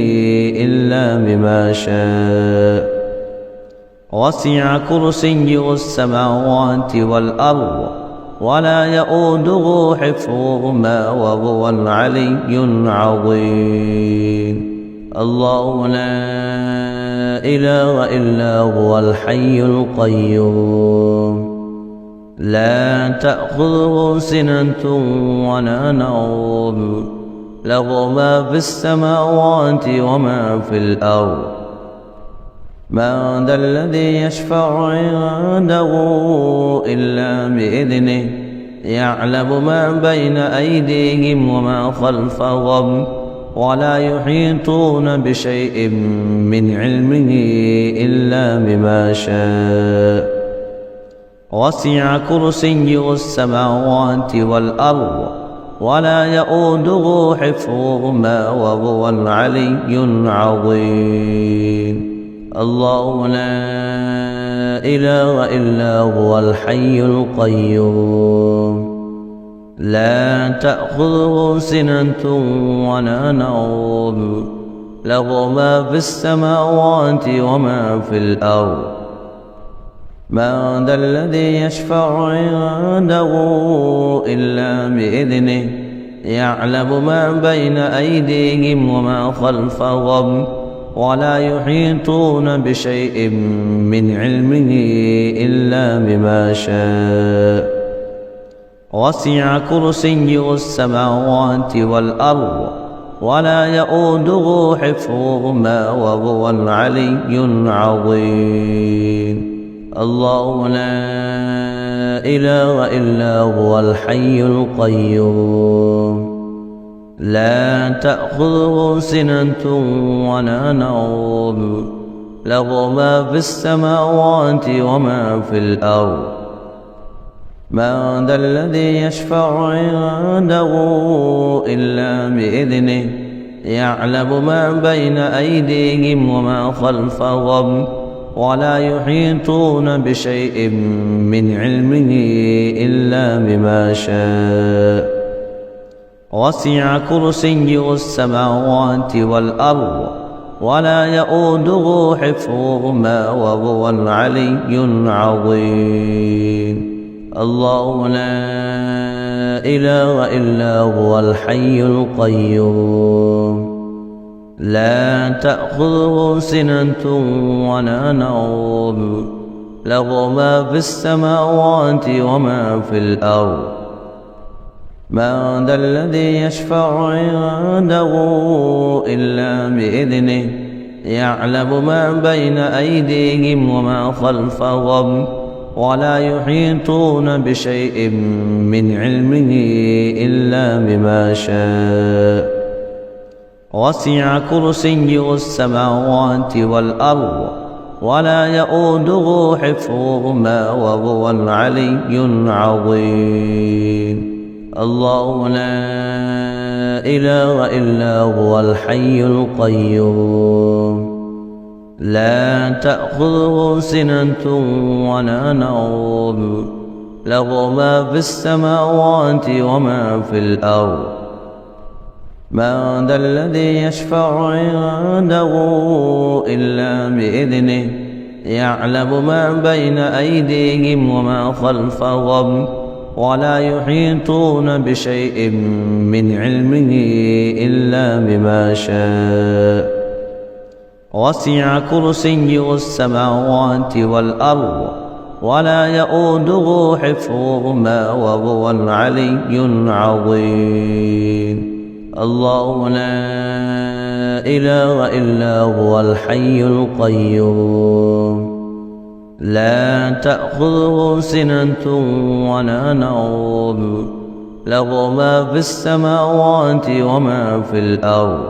إلا بما شاء وسع كرسيه السماوات والأرض ولا يؤوده حفظهما وهو العلي العظيم. الله لا إله إلا هو الحي القيوم لا تأخذه سنة ولا نوم له ما في السماوات وما في الأرض. من ذا الذي يشفع عنده إلا بإذنه يعلم ما بين أيديهم وما خلفهم ولا يحيطون بشيء من علمه إلا بما شاء وسع كرسيه السماوات والأرض ولا يؤوده حفظهما وهو العلي العظيم. الله لا إله إلا هو الحي القيوم لا تأخذه سنة ولا نوم له ما في السماوات وما في الأرض. من ذا الذي يشفع عنده إلا بإذنه يعلم ما بين أيديهم وما خلفهم ولا يحيطون بشيء من علمه إلا بما شاء وسع كرسيه السماوات والأرض ولا يؤوده حفظهما وهو العلي العظيم. الله لا إله إلا هو الحي القيوم لا تأخذه سنة ولا نوم له ما في السماوات وما في الأرض. من ذا الذي يشفع عنده إلا بإذنه يعلم ما بين أيديهم وما خلفهم ولا يحيطون بشيء من علمه إلا بما شاء وسع كرسيه السماوات والأرض ولا يؤوده حفظهما وهو العلي العظيم. الله لا إله إلا هو الحي القيوم لا تأخذه سنة ولا نوم له ما في السماوات وما في الأرض. من ذا الذي يشفع عنده إلا بإذنه يعلم ما بين أيديهم وما خلفهم ولا يحيطون بشيء من علمه إلا بما شاء وسع كرسيه السماوات والأرض ولا يؤوده حفظهما وهو العلي العظيم. الله لا إله إلا هو الحي القيوم لا تأخذه سنة ولا نوم له ما في السماوات وما في الأرض. من ذا الذي يشفع عنده إلا بإذنه يعلم ما بين أيديهم وما خلفهم ولا يحيطون بشيء من علمه إلا بما شاء. وسع كرسيه السماوات والأرض ولا يؤوده حفظهما وهو العلي العظيم. الله لا إله إلا هو الحي القيوم لا تأخذه سنة ولا نوم له ما في السماوات وما في الأرض.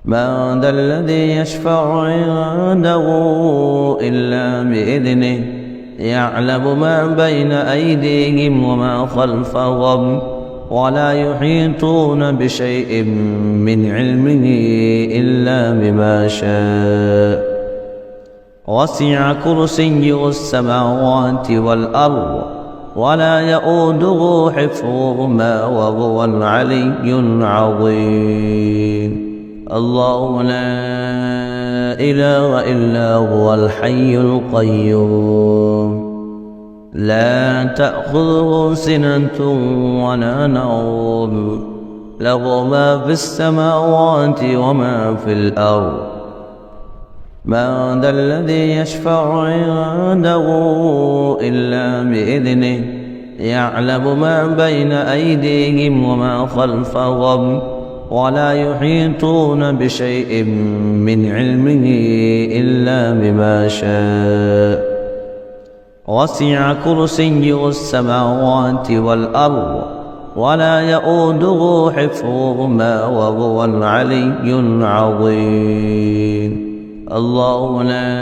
من ذا الذي يشفع عنده إلا بإذنه يعلم ما بين أيديهم وما خلفهم ولا يحيطون بشيء من علمه إلا بما شاء. وسع كرسيه السماوات والأرض ولا يؤوده حفظهما وهو العلي العظيم. الله لا إله إلا هو الحي القيوم لا تأخذه سنة ولا نوم له ما في السماوات وما في الأرض. من ذا الذي يشفع عنده إلا بإذنه يعلم ما بين أيديهم وما خلفهم ولا يحيطون بشيء من علمه إلا بما شاء. وسع كرسيه السماوات والأرض ولا يؤوده حفظهما وهو العلي العظيم. الله لا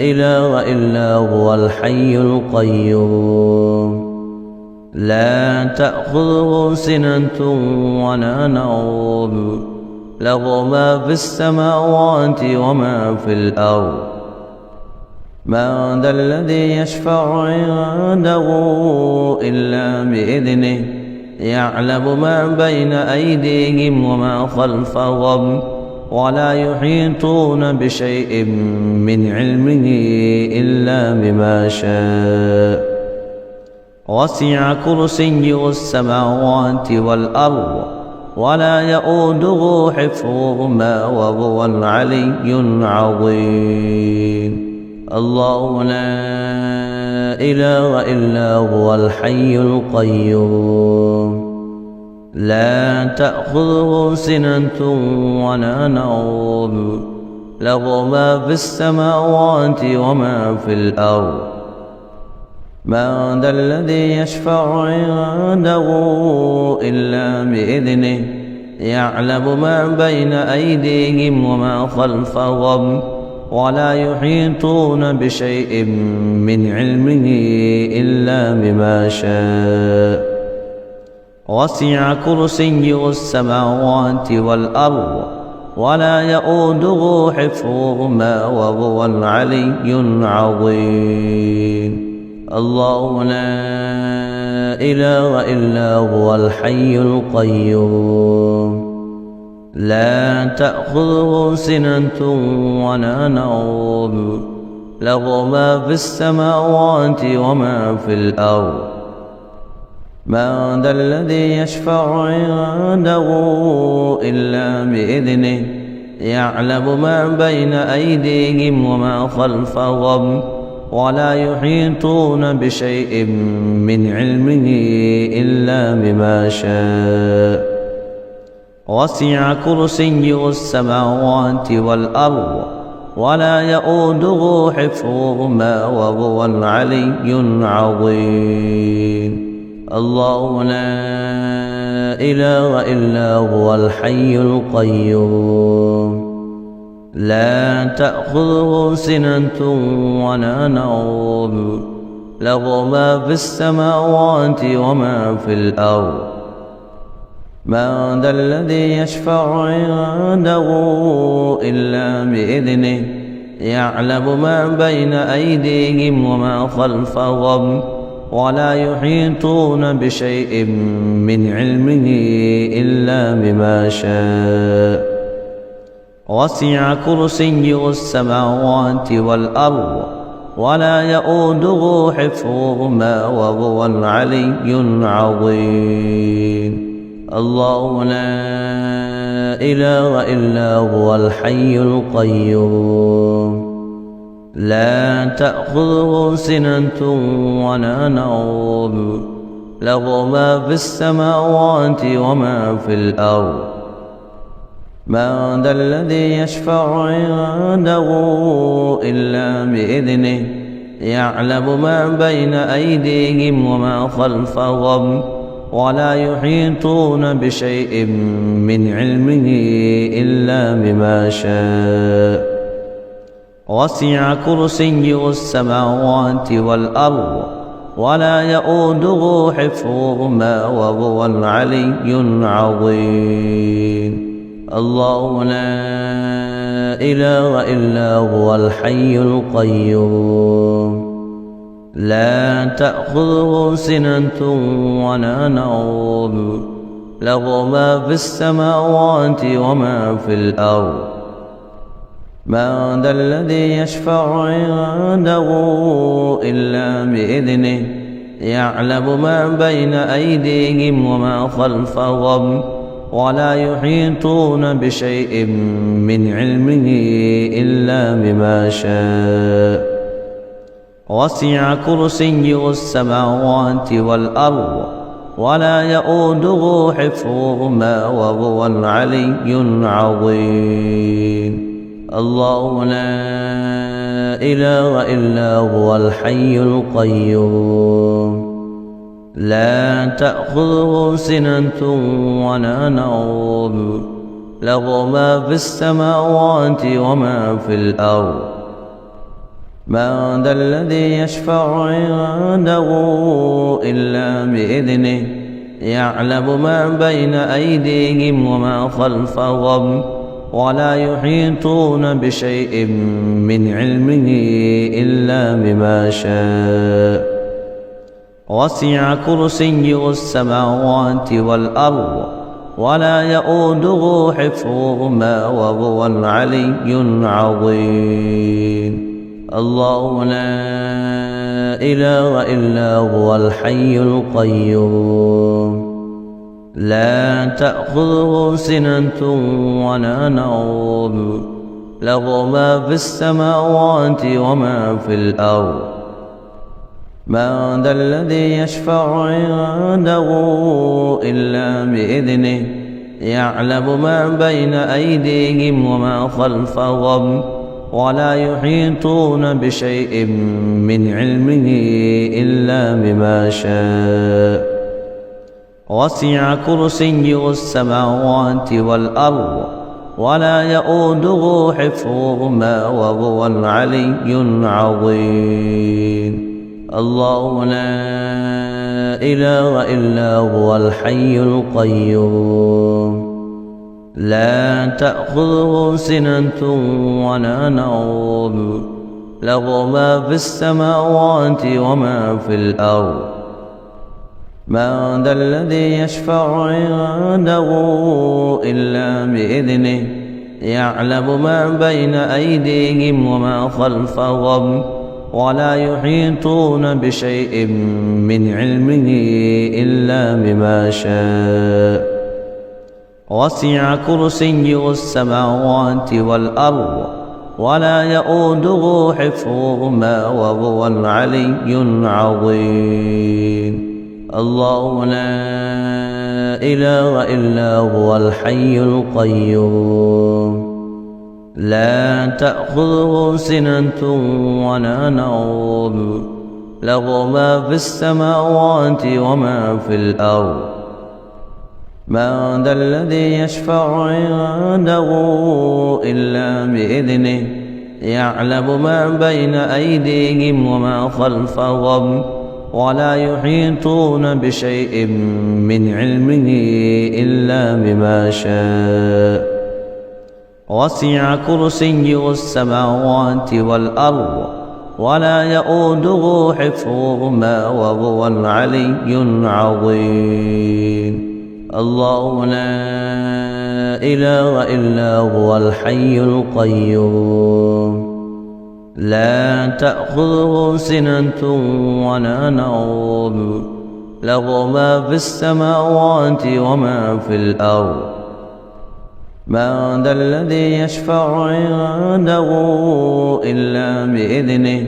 إله إلا هو الحي القيوم لا تأخذه سنة ولا نوم له ما في السماوات وما في الأرض. من ذا الذي يشفع عنده إلا بإذنه يعلم ما بين أيديهم وما خلفهم ولا يحيطون بشيء من علمه إلا بما شاء. وسع كرسيه السماوات والأرض ولا يؤوده حفظهما وهو العلي العظيم. الله لا إله إلا هو الحي القيوم لا تأخذه سنة ولا نوم له ما في السماوات وما في الأرض. من ذا الذي يشفع عنده إلا بإذنه يعلم ما بين أيديهم وما خلفهم ولا يحيطون بشيء من علمه إلا بما شاء. وسع كرسيه السماوات والأرض ولا يؤوده حفظهما وهو العلي العظيم. الله لا إله إلا هو الحي القيوم لا تأخذه سنة ولا نوم له ما في السماوات وما في الأرض. من ذا الذي يشفع عنده إلا بإذنه يعلم ما بين أيديهم وما خلفهم ولا يحيطون بشيء من علمه إلا بما شاء. وسع كرسيه السماوات والأرض ولا يؤوده حفظهما وهو العلي العظيم. الله لا إله إلا هو الحي القيوم لا تأخذه سنة ولا نوم، له ما في السماوات وما في الأرض. من ذا الذي يشفع عنده إلا بإذنه، يعلم ما بين أيديهم وما خلفهم، ولا يحيطون بشيء من علمه إلا بما شاء. وسع كرسيه السماوات والأرض، ولا يؤوده حفظهما وهو العلي العظيم. الله لا إله إلا هو الحي القيوم، لا تأخذه سنة ولا نوم، له ما في السماوات وما في الأرض. من ذا الذي يشفع عنده إلا بإذنه، يعلم ما بين أيديهم وما خلفهم، ولا يحيطون بشيء من علمه إلا بما شاء. وسع كرسيه السماوات والأرض، ولا يؤوده حفظهما وهو العلي العظيم. الله لا إله إلا هو الحي القيوم، لا تأخذه سنة ولا نوم، له ما في السماوات وما في الأرض. من ذا الذي يشفع عنده إلا بإذنه، يعلم ما بين أيديهم وما خلفهم، ولا يحيطون بشيء من علمه إلا بما شاء. وسع كرسيه السماوات والأرض، ولا يؤوده حفظهما وهو العلي العظيم. الله لا إله إلا هو الحي القيوم، لا تأخذه سنة ولا نوم، له ما في السماوات وما في الأرض. من ذا الذي يشفع عنده إلا بإذنه، يعلم ما بين أيديهم وما خلفهم، ولا يحيطون بشيء من علمه إلا بما شاء. وسع كرسيه السماوات والأرض، ولا يؤوده حفظهما وهو العلي العظيم. الله لا إله إلا هو الحي القيوم، لا تأخذه سنة ولا نوم، له ما في السماوات وما في الأرض. من ذا الذي يشفع عنده إلا بإذنه، يعلم ما بين أيديهم وما خلفهم، ولا يحيطون بشيء من علمه إلا بما شاء. وسع كرسيه السماوات والأرض، ولا يؤوده حفظهما وهو العلي العظيم. الله لا إله إلا هو الحي القيوم، لا تأخذه سنة ولا نوم، له ما في السماوات وما في الأرض. من ذا الذي يشفع عنده إلا بإذنه، يعلم ما بين أيديهم وما خلفهم، ولا يحيطون بشيء من علمه إلا بما شاء. وسع كرسيه السماوات والأرض، ولا يؤوده حفظهما وهو العلي العظيم. الله لا إله إلا هو الحي القيوم، لا تأخذه سنة ولا نوم، له ما في السماوات وما في الأرض. من ذا الذي يشفع عنده إلا بإذنه يعلم ما بين أيديهم وما خلفهم ولا يحيطون بشيء من علمه إلا بما شاء. وسع كرسيه السماوات والأرض ولا يؤوده حفظهما وهو العلي العظيم. الله لا إله إلا هو الحي القيوم لا تأخذه سنة ولا نوم له ما في السماوات وما في الأرض. من ذا الذي يشفع عنده إلا بإذنه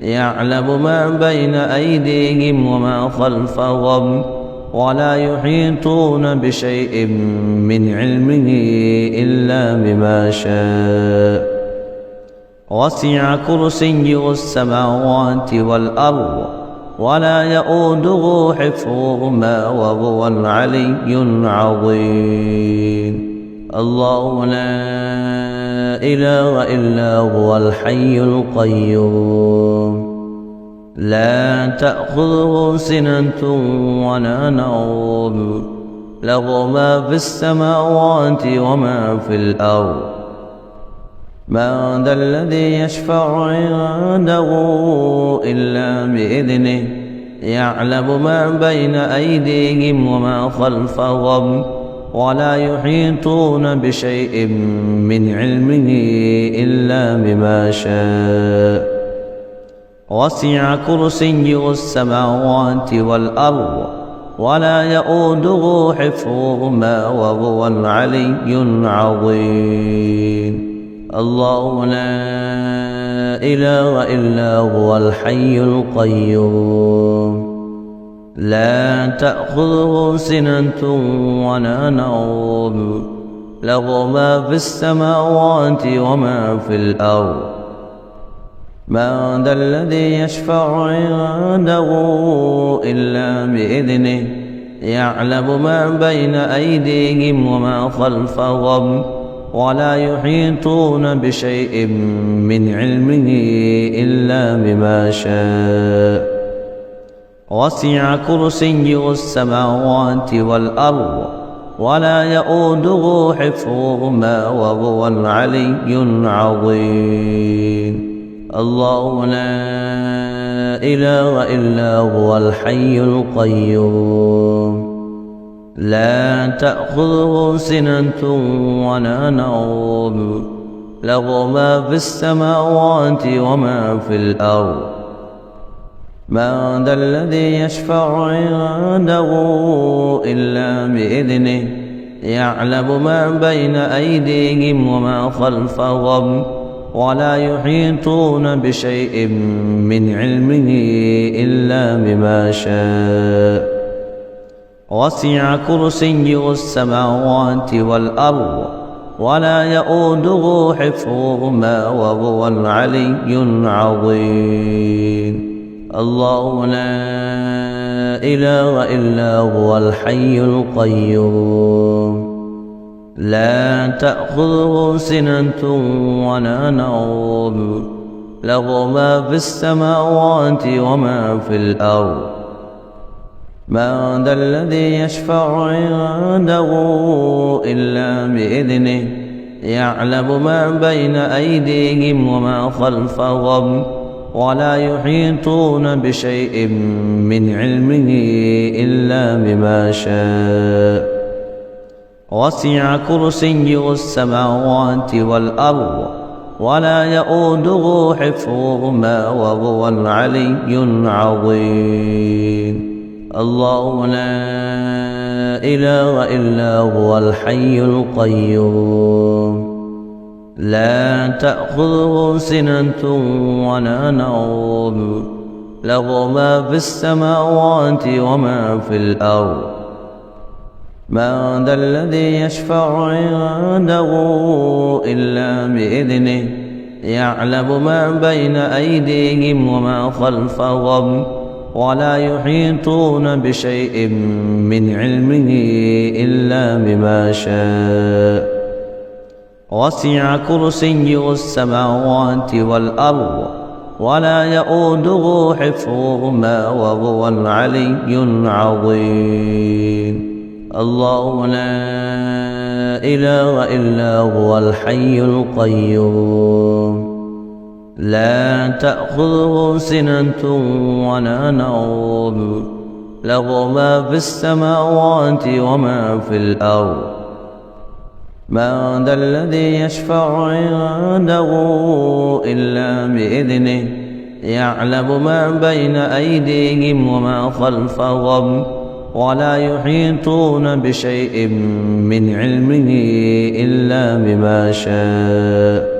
يعلم ما بين أيديهم وما خلفهم ولا يحيطون بشيء من علمه إلا بما شاء. وسع كرسيه السماوات والأرض ولا يؤوده حفظهما وهو العلي العظيم. الله لا إله إلا هو الحي القيوم لا تأخذه سنة ولا نوم له ما في السماوات وما في الأرض. من ذا الذي يشفع عنده إلا بإذنه يعلم ما بين أيديهم وما خلفهم ولا يحيطون بشيء من علمه إلا بما شاء. وسع كرسيه السماوات والأرض ولا يؤوده حفظهما وهو العلي العظيم. الله لا إله إلا هو الحي القيوم لا تأخذه سنة ولا نوم له ما في السماوات وما في الأرض. من ذا الذي يشفع عنده إلا بإذنه يعلم ما بين أيديهم وما خلفهم ولا يحيطون بشيء من علمه إلا بما شاء. وسع كرسيه السماوات والأرض ولا يؤوده حفظهما وهو العلي العظيم. الله لا إله إلا هو الحي القيوم لا تأخذه سنة ولا نوم له ما في السماوات وما في الأرض. من ذا الذي يشفع عنده إلا بإذنه يعلم ما بين أيديهم وما خلفهم ولا يحيطون بشيء من علمه إلا بما شاء. وسع كرسيه السماوات والأرض ولا يؤوده حفظهما وهو العلي العظيم. الله لا إله إلا هو الحي القيوم لا تأخذه سنة ولا نوم له ما في السماوات وما في الأرض. من ذا الذي يشفع عنده إلا بإذنه يعلم ما بين أيديهم وما خلفهم ولا يحيطون بشيء من علمه إلا بما شاء. وسع كرسيه السماوات والأرض ولا يؤوده حفظهما وهو العلي العظيم. الله لا إله إلا هو الحي القيوم لا تأخذه سنة ولا نوم له ما في السماوات وما في الأرض. من ذا الذي يشفع عنده إلا بإذنه يعلم ما بين أيديهم وما خلفهم ولا يحيطون بشيء من علمه إلا بما شاء وسع كرسيه السماوات والأرض ولا يؤوده حفظهما وهو العلي العظيم. الله لا إله إلا هو الحي القيوم لا تأخذه سنة ولا نوم له ما في السماوات وما في الأرض. من ذا الذي يشفع عنده إلا بإذنه يعلم ما بين أيديهم وما خلفهم ولا يحيطون بشيء من علمه إلا بما شاء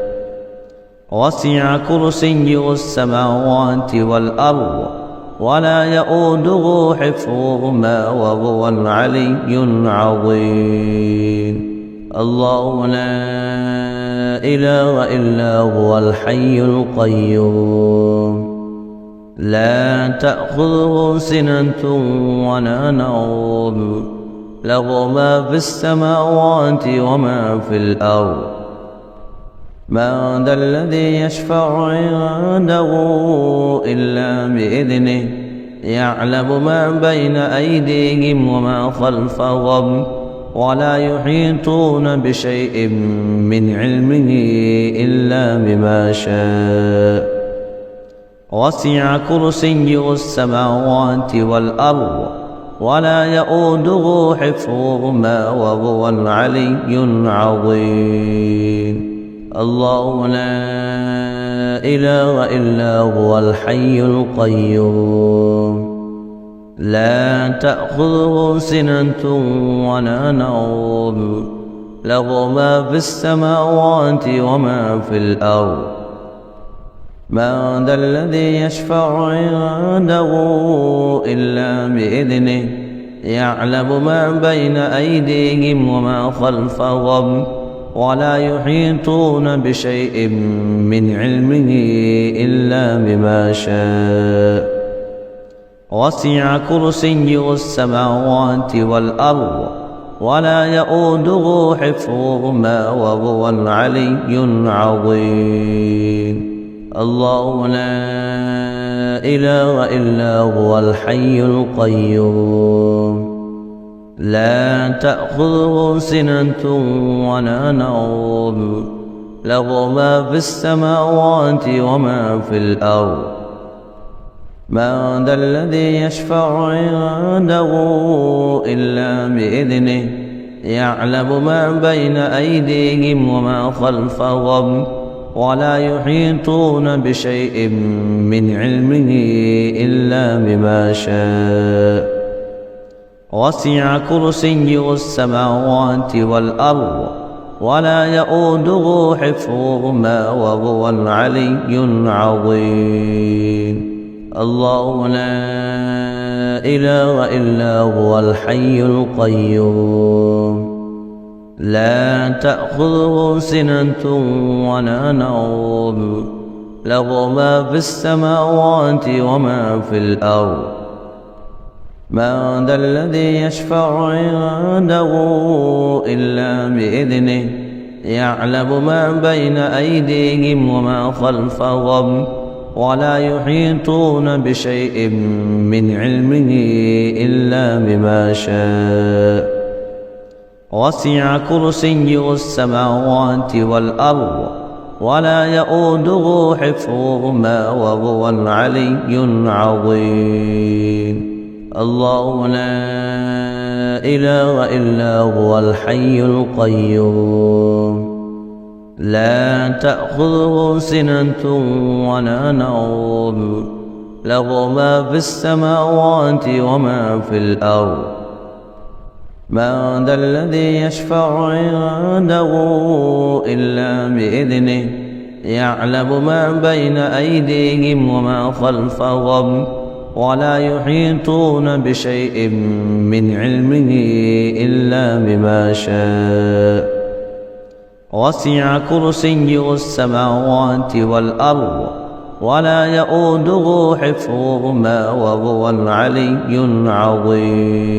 وسع كرسيه السماوات والأرض ولا يؤوده حفظهما وهو العلي العظيم. الله لا إله إلا هو الحي القيوم لا تأخذه سنة ولا نوم له ما في السماوات وما في الأرض. من ذا الذي يشفع عنده إلا بإذنه يعلم ما بين أيديهم وما خلفهم ولا يحيطون بشيء من علمه إلا بما شاء وسع كرسيه السماوات والأرض ولا يؤوده حفظهما وهو العلي العظيم. الله لا إله إلا هو الحي القيوم لا تأخذه سنة ولا نوم له ما في السماوات وما في الأرض. من ذا الذي يشفع عنده إلا بإذنه يعلم ما بين أيديهم وما خلفهم ولا يحيطون بشيء من علمه إلا بما شاء وسع كرسيه السماوات والأرض ولا يؤوده حفظهما وهو العلي العظيم. الله لا إله إلا هو الحي القيوم لا تأخذه سنة ولا نوم له ما في السماوات وما في الأرض. من ذا الذي يشفع عنده إلا بإذنه يعلم ما بين أيديهم وما خلفهم ولا يحيطون بشيء من علمه إلا بما شاء وسع كرسيه السماوات والأرض ولا يؤوده حفظهما وهو العلي العظيم. الله لا إله إلا هو الحي القيوم لا تأخذه سنة ولا نوم له ما في السماوات وما في الأرض. من ذا الذي يشفع عنده إلا بإذنه يعلم ما بين أيديهم وما خلفهم ولا يحيطون بشيء من علمه إلا بما شاء وسع كرسيه السماوات والأرض ولا يؤوده حفظهما وهو العلي العظيم. الله لا إله إلا هو الحي القيوم لا تأخذه سنة ولا نوم له ما في السماوات وما في الأرض. من ذا الذي يشفع عنده إلا بإذنه يعلم ما بين أيديهم وما خلفهم ولا يحيطون بشيء من علمه إلا بما شاء وسع كرسيه السماوات والأرض ولا يؤوده حفظهما وهو العلي العظيم.